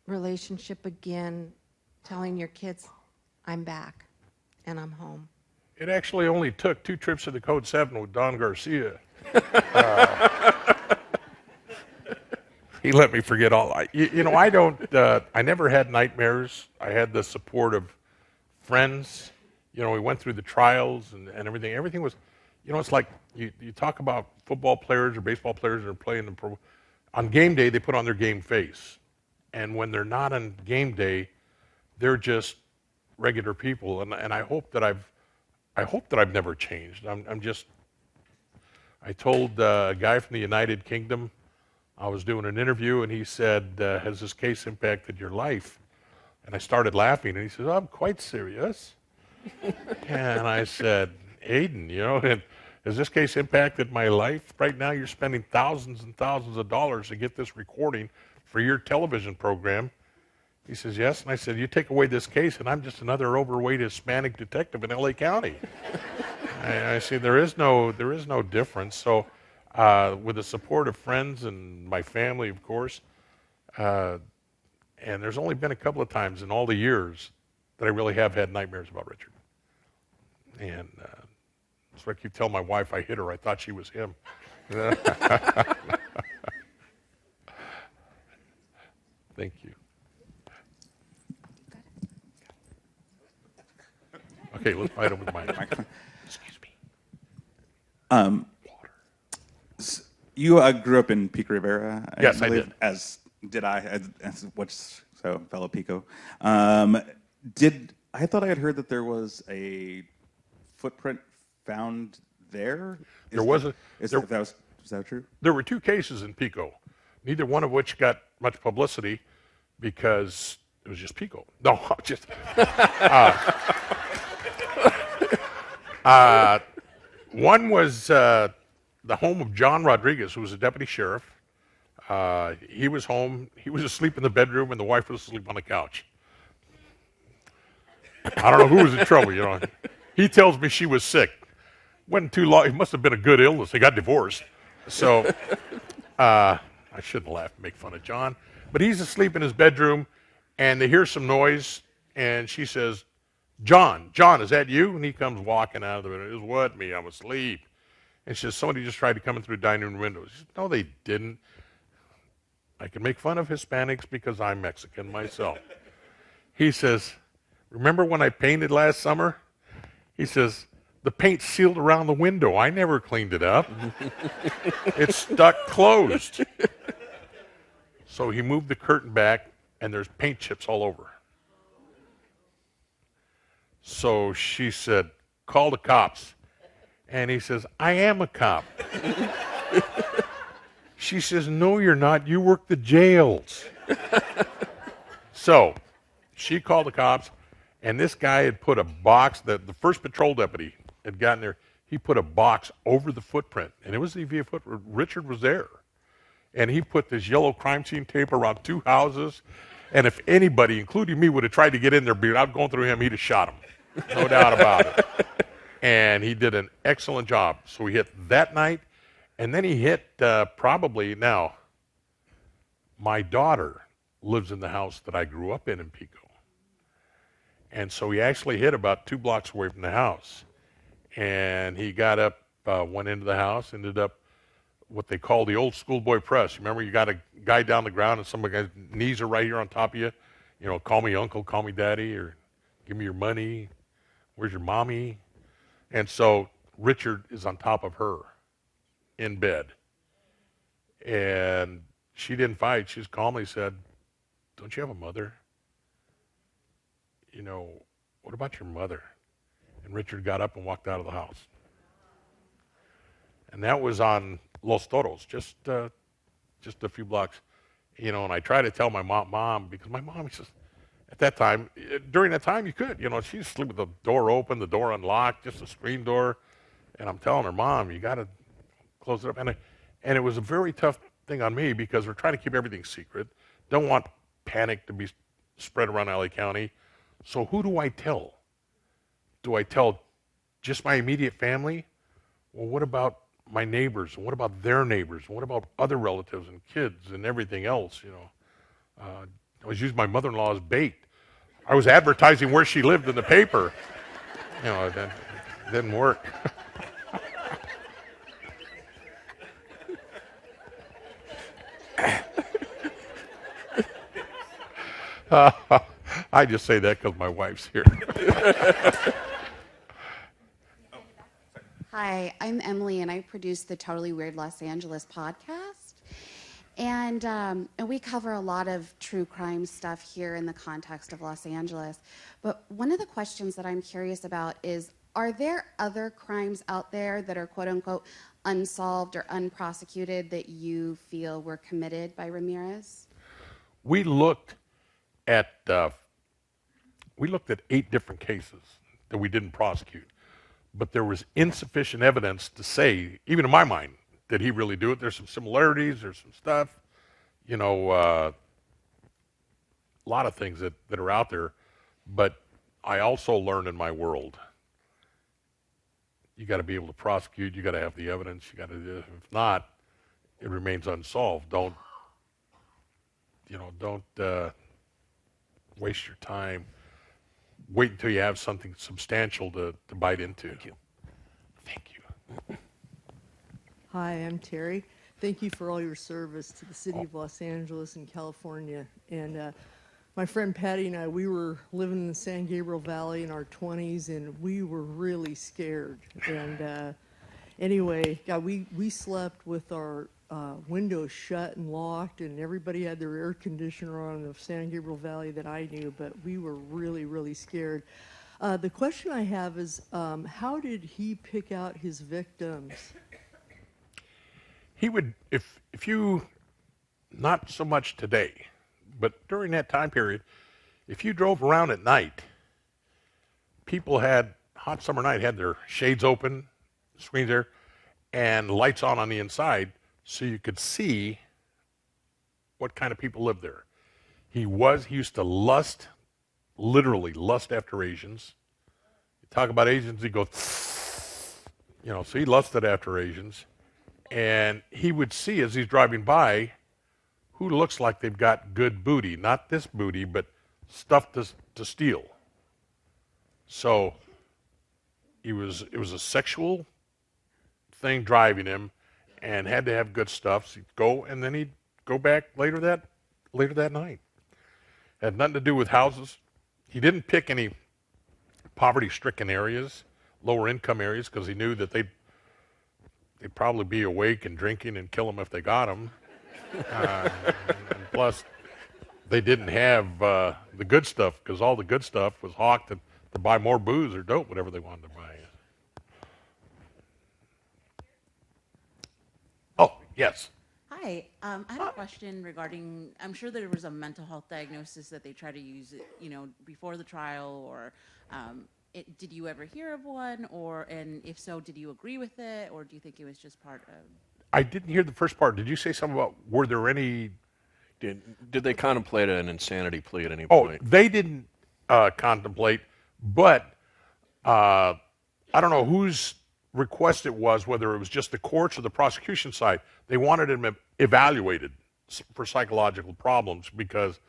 relationship again, telling your kids, I'm back and I'm home? It actually only took 2 trips to the Code 7 with Don Garcia. He let me forget all. I never had nightmares. I had the support of friends. We went through the trials and everything. Everything was, it's like you talk about football players or baseball players that are playing on game day, they put on their game face. And when they're not on game day, they're just regular people. And I hope that I've never changed. I told a guy from the United Kingdom I was doing an interview, and he said, has this case impacted your life? And I started laughing, and he says, I'm quite serious. And I said, Aiden, has this case impacted my life? Right now you're spending thousands and thousands of dollars to get this recording for your television program. He says, yes. And I said, you take away this case, and I'm just another overweight Hispanic detective in LA County. I see there is no difference. So with the support of friends and my family, of course, and there's only been a couple of times in all the years that I really have had nightmares about Richard. And so I keep telling my wife I hit her. I thought she was him. Thank you. Okay, let's fight him with my microphone. Excuse me. You grew up in Pico Rivera, Yes, I believe, did. as did I, fellow Pico. I thought I had heard that there was a footprint found there? Is that true? There were two cases in Pico, neither one of which got much publicity because it was just Pico. No, just one was the home of John Rodriguez, who was a deputy sheriff. He was home. He was asleep in the bedroom, and the wife was asleep on the couch. I don't know who was in trouble, He tells me she was sick. Wasn't too long. It must have been a good illness. They got divorced. So I shouldn't laugh and make fun of John. But he's asleep in his bedroom, and they hear some noise, and she says, John, is that you? And he comes walking out of the bedroom. It was what? Me, I'm asleep. And she says, somebody just tried to come in through the dining room window. She says, no, they didn't. I can make fun of Hispanics because I'm Mexican myself. He says, remember when I painted last summer? He says, the paint sealed around the window. I never cleaned it up. It's stuck closed. So he moved the curtain back, and there's paint chips all over. So she said, call the cops. And he says, I am a cop. She says, no, you're not. You work the jails. So she called the cops, and this guy had put a box, the first patrol deputy had gotten there. He put a box over the footprint, and it was the EVA footprint. Richard was there. And he put this yellow crime scene tape around two houses. And if anybody, including me, would have tried to get in there without going through him, he'd have shot him. No doubt about it. And he did an excellent job. So he hit that night, and then he hit now, my daughter lives in the house that I grew up in Pico. And so he actually hit about 2 blocks away from the house. And he got up, went into the house, ended up what they call the old schoolboy press. Remember, you got a guy down the ground and some guy's knees are right here on top of you. Call me uncle, call me daddy, or give me your money. Where's your mommy? And so Richard is on top of her in bed. And she didn't fight. She just calmly said, don't you have a mother? What about your mother? And Richard got up and walked out of the house. And that was on Los Toros, just a few blocks. And I try to tell my mom, because my mom says, at that time, during that time, you could. She's asleep with the door open, the door unlocked, just a screen door. And I'm telling her, Mom, you got to close it up. And it was a very tough thing on me because we're trying to keep everything secret. Don't want panic to be spread around LA County. So who do I tell? Do I tell just my immediate family? Well, what about my neighbors? And what about their neighbors? And what about other relatives and kids and everything else? I was using my mother-in-law as bait. I was advertising where she lived in the paper. It didn't work. I just say that because my wife's here. Hi, I'm Emily, and I produce the Totally Weird Los Angeles podcast. And we cover a lot of true crime stuff here in the context of Los Angeles. But one of the questions that I'm curious about is, are there other crimes out there that are quote-unquote unsolved or unprosecuted that you feel were committed by Ramirez? We looked at 8 different cases that we didn't prosecute, but there was insufficient evidence to say, even in my mind, that he really do it. There's some similarities, there's some stuff, a lot of things that are out there. But I also learned in my world, you got to be able to prosecute, you got to have the evidence, you got to. If not, it remains unsolved. Don't waste your time. Wait until you have something substantial to bite into. Thank you. Thank you. Hi, I'm Terry. Thank you for all your service to the city of Los Angeles and California. And my friend Patty and I, we were living in the San Gabriel Valley in our 20s, and we were really scared. And anyway, God, we slept with our windows shut and locked, and everybody had their air conditioner on in the San Gabriel Valley that I knew, but we were really, really scared. The question I have is, how did he pick out his victims? He would, if you, not so much today, but during that time period, if you drove around at night, people had, hot summer night, had their shades open, screens there, and lights on the inside, so you could see what kind of people lived there. He used to literally lust after Asians. You talk about Asians, he goes, so he lusted after Asians. And he would see as he's driving by who looks like they've got good booty. Not this booty, but stuff to steal. So it was a sexual thing driving him, and had to have good stuff. So he'd go, and then he'd go back later that night. Had nothing to do with houses. He didn't pick any poverty-stricken areas, lower income areas, because he knew that they'd probably be awake and drinking and kill them if they got them. And plus, they didn't have the good stuff, because all the good stuff was hawked to buy more booze or dope, whatever they wanted to buy. Oh, yes. Hi, I have a question regarding, I'm sure there was a mental health diagnosis that they try to use, before the trial, or did you ever hear of one, and if so, did you agree with it, or do you think it was just part of? I didn't hear the first part. Did you say something about, were there any? Did they contemplate an insanity plea at any point? Oh, they didn't contemplate, but I don't know whose request it was, whether it was just the courts or the prosecution side. They wanted him evaluated for psychological problems, because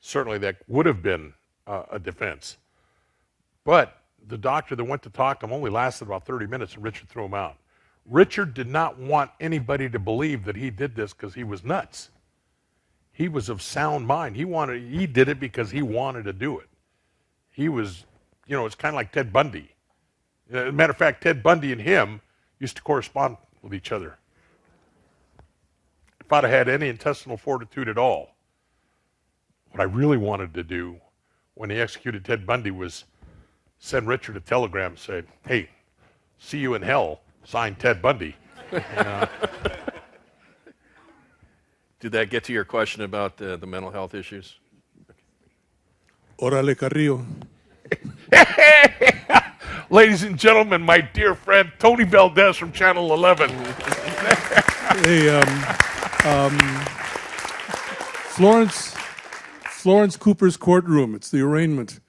certainly that would have been a defense. But the doctor that went to talk to him only lasted about 30 minutes, and Richard threw him out. Richard did not want anybody to believe that he did this because he was nuts. He was of sound mind. He did it because he wanted to do it. He was, it's kind of like Ted Bundy. As a matter of fact, Ted Bundy and him used to correspond with each other. If I'd have had any intestinal fortitude at all, what I really wanted to do when he executed Ted Bundy was send Richard a telegram and say, "Hey, see you in hell, signed Ted Bundy." Did that get to your question about the mental health issues? Órale, Carrillo. Ladies and gentlemen, my dear friend, Tony Valdez from Channel 11. Hey, Florence Cooper's courtroom. It's the arraignment.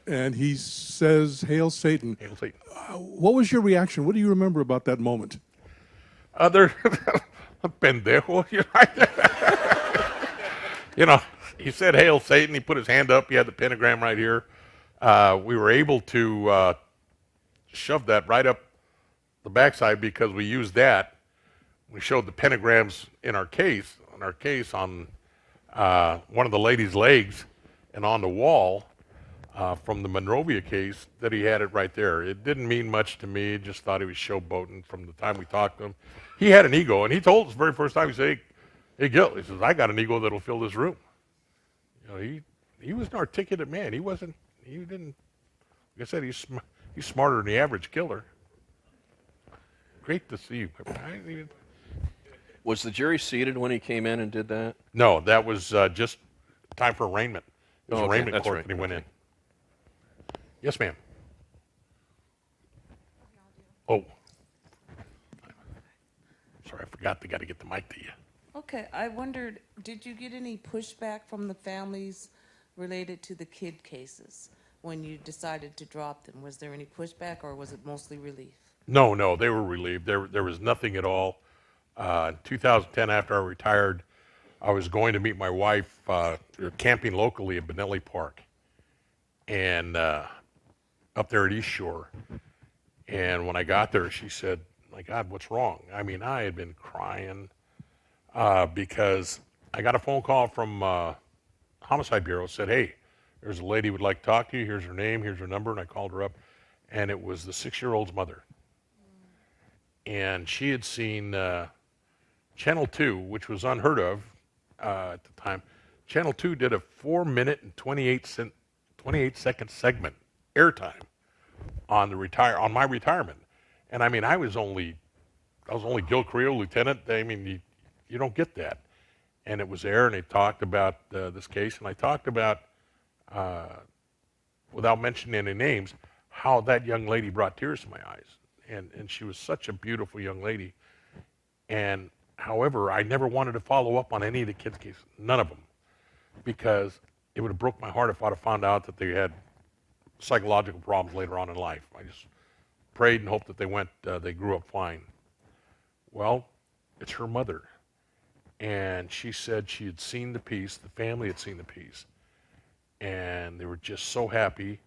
And he says, "Hail Satan." Hail Satan. What was your reaction? What do you remember about that moment? Pendejo. He said, "Hail Satan." He put his hand up. He had the pentagram right here. We were able to shove that right up the backside because we used that. We showed the pentagrams in our case, on one of the lady's legs and on the wall from the Monrovia case, that he had it right there. It didn't mean much to me. Just thought he was showboating from the time we talked to him. He had an ego, and he told us the very first time, he said, "Hey, Gil," he says, "I got an ego that'll fill this room." He was an articulate man. Like I said, he's smarter than the average killer. great to see you. I didn't even... Was the jury seated when he came in and did that? No, that was just time for arraignment. It was arraignment that's court right. when he went in. Yes, ma'am. Oh. Sorry, I forgot they got to get the mic to you. Okay, I wondered, did you get any pushback from the families related to the kid cases when you decided to drop them? Was there any pushback, or was it mostly relief? No, they were relieved. There was nothing at all. In 2010, after I retired, I was going to meet my wife camping locally in Benelli Park, and up there at East Shore. And when I got there, she said, "My God, what's wrong?" I mean, I had been crying because I got a phone call from Homicide Bureau. Said, "Hey, there's a lady who would like to talk to you. Here's her name. Here's her number." And I called her up, and it was the 6-year-old's mother. And she had seen Channel 2, which was unheard of at the time. Channel 2 did a 4-minute and 28-second segment airtime on my retirement. And I mean, I was only Gil Carrillo, lieutenant. I mean, you don't get that. And it was there, and they talked about this case, and I talked about, without mentioning any names, how that young lady brought tears to my eyes. And she was such a beautiful young lady. And however, I never wanted to follow up on any of the kids' cases, none of them, because it would have broke my heart if I'd have found out that they had psychological problems later on in life. I just prayed and hoped that they grew up fine. Well, it's her mother. And she said she had seen the piece, the family had seen the piece, and they were just so happy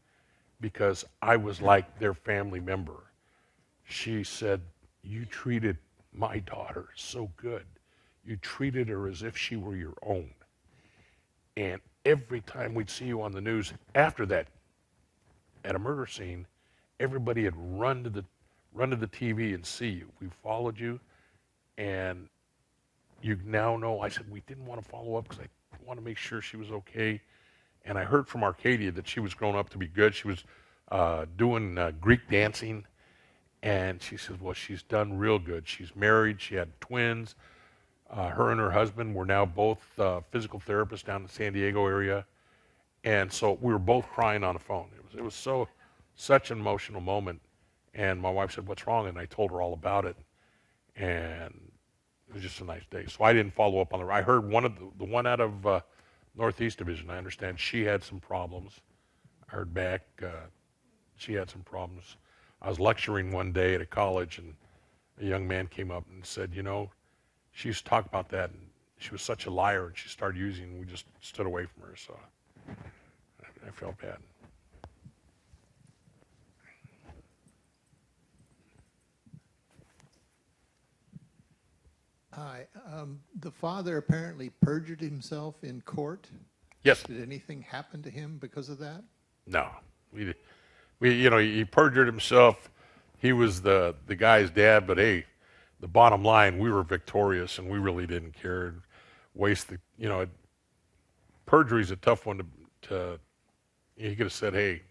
because I was like their family member. She said, "You treated my daughter so good. You treated her as if she were your own." And every time we'd see you on the news after that, at a murder scene, everybody had run to the TV and see you. We followed you, and you now know. I said, we didn't want to follow up because I want to make sure she was okay. And I heard from Arcadia that she was grown up to be good. She was doing Greek dancing. And she says, well, she's done real good. She's married. She had twins. Her and her husband were now both physical therapists down in the San Diego area. And so we were both crying on the phone. It was such an emotional moment. And my wife said, what's wrong? And I told her all about it. And it was just a nice day. So I didn't follow up on her. I heard the one out of Northeast Division. I understand she had some problems. I heard back she had some problems. I was lecturing one day at a college, and a young man came up and said, she used to talk about that, and she was such a liar, and she started using, and we just stood away from her, so I felt bad. Hi. The father apparently perjured himself in court. Yes. Did anything happen to him because of that? No. He perjured himself. He was the guy's dad, but hey, the bottom line, we were victorious, and we really didn't care. Perjury's a tough one to he could have said, hey,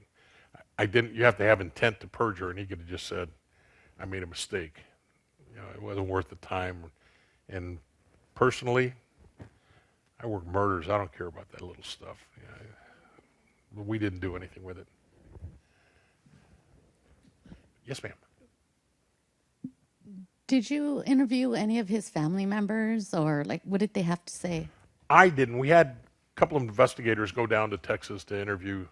you have to have intent to perjure, and he could have just said, I made a mistake. It wasn't worth the time. And personally, I work murders. I don't care about that little stuff. But we didn't do anything with it. Yes, ma'am. Did you interview any of his family members, or what did they have to say? I didn't. We had a couple of investigators go down to Texas to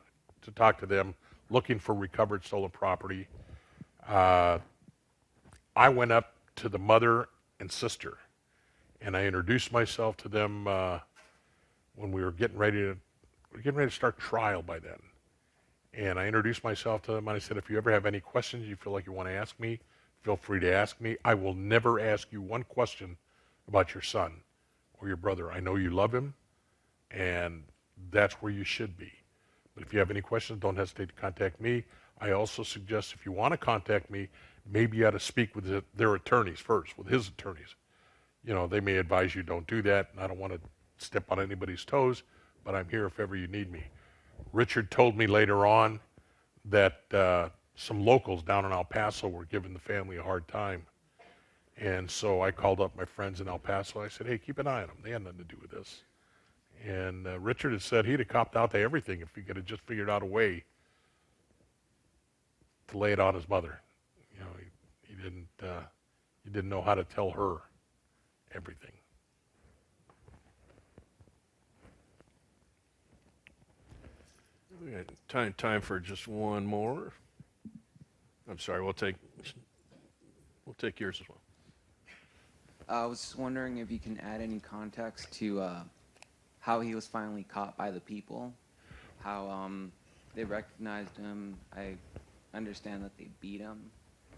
talk to them, looking for recovered stolen property. I went up to the mother and sister, and I introduced myself to them when we were getting ready to start trial by then. And I introduced myself to them, and I said, if you ever have any questions you feel like you want to ask me, feel free to ask me. I will never ask you one question about your son or your brother. I know you love him, and that's where you should be. But if you have any questions, don't hesitate to contact me. I also suggest if you want to contact me, maybe you ought to speak with their attorneys first, with his attorneys. They may advise you don't do that, and I don't want to step on anybody's toes, but I'm here if ever you need me. Richard told me later on that some locals down in El Paso were giving the family a hard time, And so I called up my friends in El Paso. I said, hey, keep an eye on them. They had nothing to do with this. And Richard had said he'd have copped out to everything if he could have just figured out a way to lay it on his mother. You know, he didn't know how to tell her everything. We got time for just one more. I'm sorry, we'll take yours as well. I was just wondering if you can add any context to how he was finally caught by the people, how they recognized him. I understand that they beat him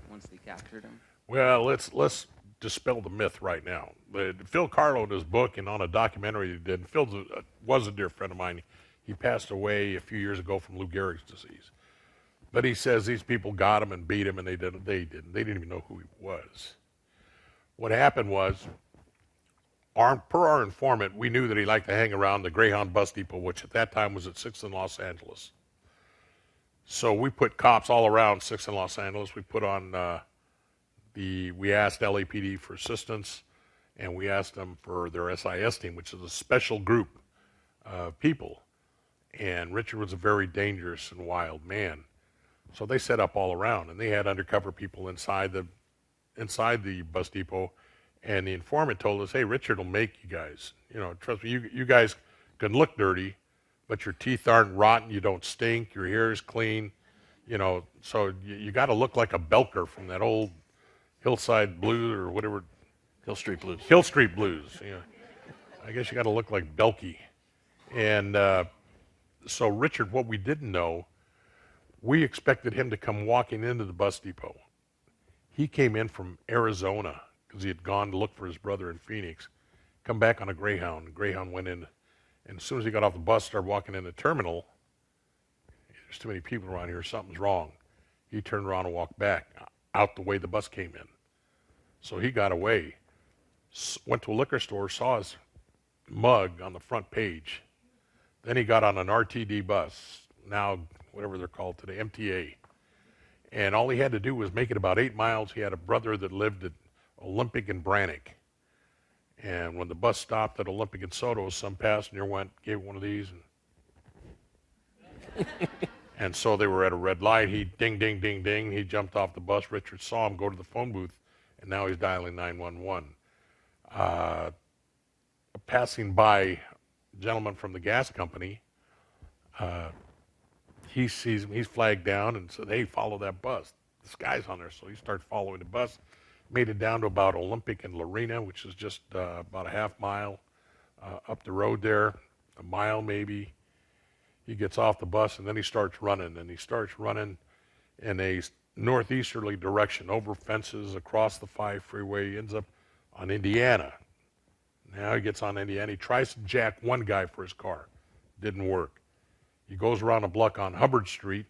once they captured him. Well, let's dispel the myth right now. Phil Carrillo in his book and on a documentary he did, Phil was a dear friend of mine. He passed away a few years ago from Lou Gehrig's disease. But he says these people got him and beat him, and they didn't even know who he was. What happened was, per our informant, we knew that he liked to hang around the Greyhound bus depot, which at that time was at 6th and Los Angeles. So we put cops all around 6th and Los Angeles. We put on we asked LAPD for assistance, and we asked them for their SIS team, which is a special group of people. And Richard was a very dangerous and wild man. So they set up all around, and they had undercover people inside the bus depot. And the informant told us, hey, Richard will make you guys. You know, trust me, you guys can look dirty, but your teeth aren't rotten, you don't stink, your hair is clean. You know, so you got to look like a Belker from that old Hillside Blues or whatever. Hill Street Blues. Hill Street Blues, you know. I guess you got to look like Belky. And so Richard, what we didn't know, we expected him to come walking into the bus depot. He came in from Arizona because he had gone to look for his brother in Phoenix, come back on a Greyhound. Greyhound went in, and as soon as he got off the bus, started walking in the terminal, there's too many people around here, something's wrong. He turned around and walked back out the way the bus came in. So he got away, went to a liquor store, saw his mug on the front page. Then he got on an RTD bus, now whatever they're called today, MTA. And all he had to do was make it about 8 miles. He had a brother that lived at Olympic and Brannick. And when the bus stopped at Olympic and Soto, some passenger gave one of these. And so they were at a red light. He ding, ding, ding, ding. He jumped off the bus. Richard saw him go to the phone booth, and now he's dialing 911. Passing by gentleman from the gas company, he sees him, he's flagged down and said, hey, follow that bus. This guy's on there. So he starts following the bus, made it down to about Olympic and Lorena, which is just about a half mile up the road there, a mile maybe. He gets off the bus and then he starts running, and he starts running in a northeasterly direction, over fences, across the 5 freeway, he ends up on Indiana. Now he gets on Indiana. He tries to jack one guy for his car. Didn't work. He goes around a block on Hubbard Street,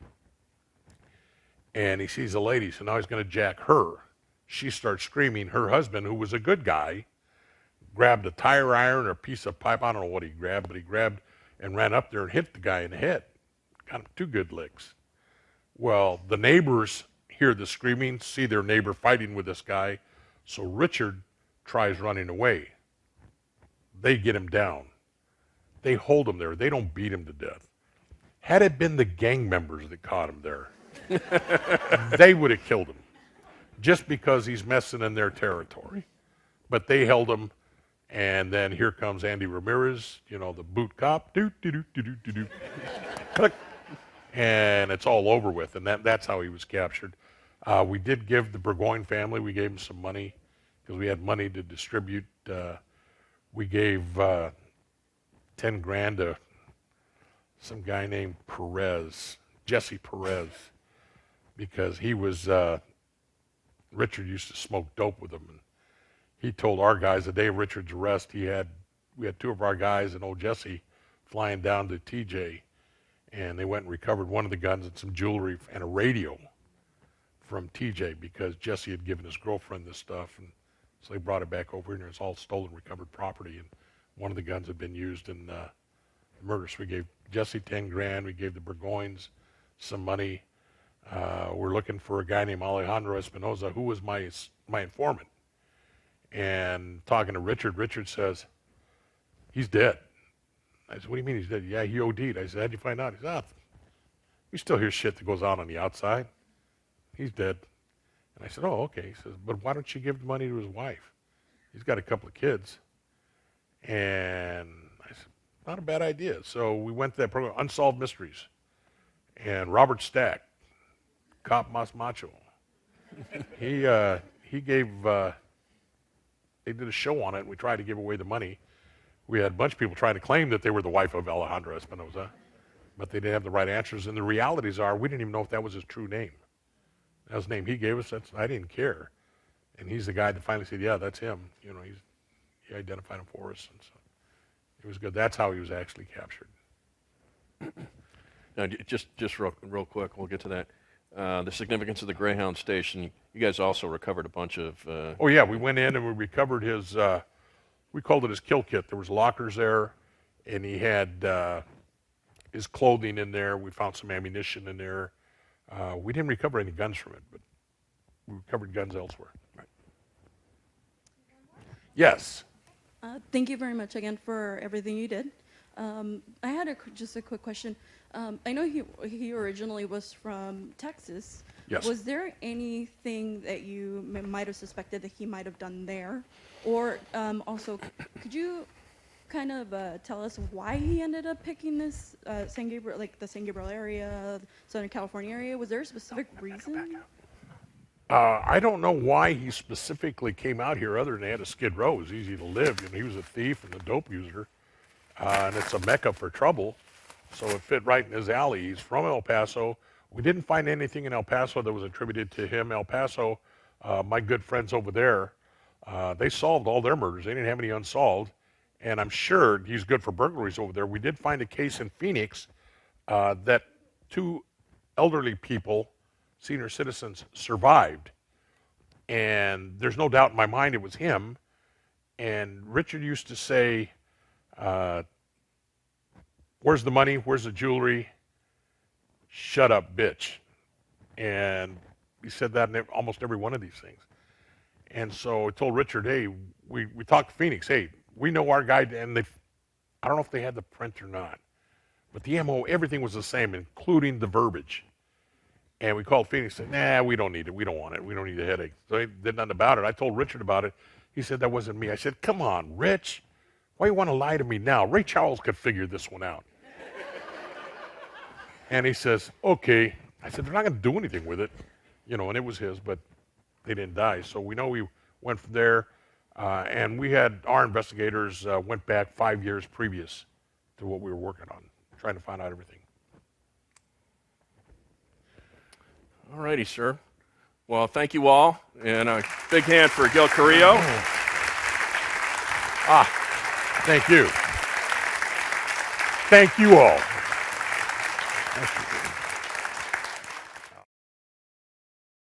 and he sees a lady, so now he's going to jack her. She starts screaming. Her husband, who was a good guy, grabbed a tire iron or a piece of pipe. I don't know what he grabbed, but he grabbed and ran up there and hit the guy in the head. Got him 2 good licks. Well, the neighbors hear the screaming, see their neighbor fighting with this guy, so Richard tries running away. They get him down. They hold him there. They don't beat him to death. Had it been the gang members that caught him there, they would have killed him just because he's messing in their territory. But they held him, and then here comes Andy Ramirez, you know, the boot cop, click, and it's all over with, and that's how he was captured. We did give the Burgoyne family, we gave them some money because we had money to distribute. We gave 10 grand to some guy named Perez, Jesse Perez, because he was, Richard used to smoke dope with him. And he told our guys the day of Richard's arrest, we had 2 of our guys and old Jesse flying down to TJ, and they went and recovered one of the guns and some jewelry and a radio from TJ because Jesse had given his girlfriend this stuff, and so they brought it back over here, and it's all stolen, recovered property, and one of the guns had been used in murder. So we gave Jesse 10 grand. We gave the Burgoynes some money. We're looking for a guy named Alejandro Espinoza, who was my informant. And talking to Richard, Richard says, he's dead. I said, what do you mean he's dead? Yeah, he OD'd. I said, how'd you find out? He said, we still hear shit that goes on the outside. He's dead. And I said, oh, okay. He says, but why don't you give the money to his wife? He's got a couple of kids. And I said, not a bad idea. So we went to that program, Unsolved Mysteries. And Robert Stack, Cop Mas Macho, he gave, they did a show on it, and we tried to give away the money. We had a bunch of people trying to claim that they were the wife of Alejandro Espinosa, but they didn't have the right answers. And the realities are, we didn't even know if that was his true name. That was the name he gave us. I didn't care. And he's the guy that finally said, yeah, that's him. You know, he identified him for us. And so it was good. That's how he was actually captured. Now, just real quick, we'll get to that. The significance of the Greyhound station. You guys also recovered a bunch of... Oh, yeah. We went in and we recovered his... we called it his kill kit. There was lockers there, and he had his clothing in there. We found some ammunition in there. We didn't recover any guns from it, but we recovered guns elsewhere. Right. Yes. Thank you very much again for everything you did. I had just a quick question. I know he originally was from Texas. Yes. Was there anything that you might have suspected that he might have done there? Or also, could you kind of tell us why he ended up picking this San Gabriel, like the San Gabriel area, Southern California area? Was there a specific reason? I don't know why he specifically came out here other than they had a Skid Row. It was easy to live. You know, he was a thief and a dope user, and it's a mecca for trouble. So it fit right in his alley. He's from El Paso. We didn't find anything in El Paso that was attributed to him. El Paso, my good friends over there, they solved all their murders. They didn't have any unsolved. And I'm sure he's good for burglaries over there. We did find a case in Phoenix that 2 elderly people, senior citizens, survived. And there's no doubt in my mind it was him. And Richard used to say, where's the money? Where's the jewelry? Shut up, bitch. And he said that in almost every one of these things. And so I told Richard, hey, we talked to Phoenix, hey, we know our guy, and I don't know if they had the print or not, but the MO, everything was the same, including the verbiage. And we called Phoenix and said, nah, we don't need it. We don't want it. We don't need a headache. So they did nothing about it. I told Richard about it. He said, that wasn't me. I said, come on, Rich. Why you want to lie to me now? Ray Charles could figure this one out. And he says, okay. I said, they're not going to do anything with it. You know, and it was his, but they didn't die. So we know we went from there. And we had our investigators went back 5 years previous to what we were working on, trying to find out everything. All righty, sir. Well, thank you all. And a big hand for Gil Carrillo. Thank you. Thank you all. Thank you.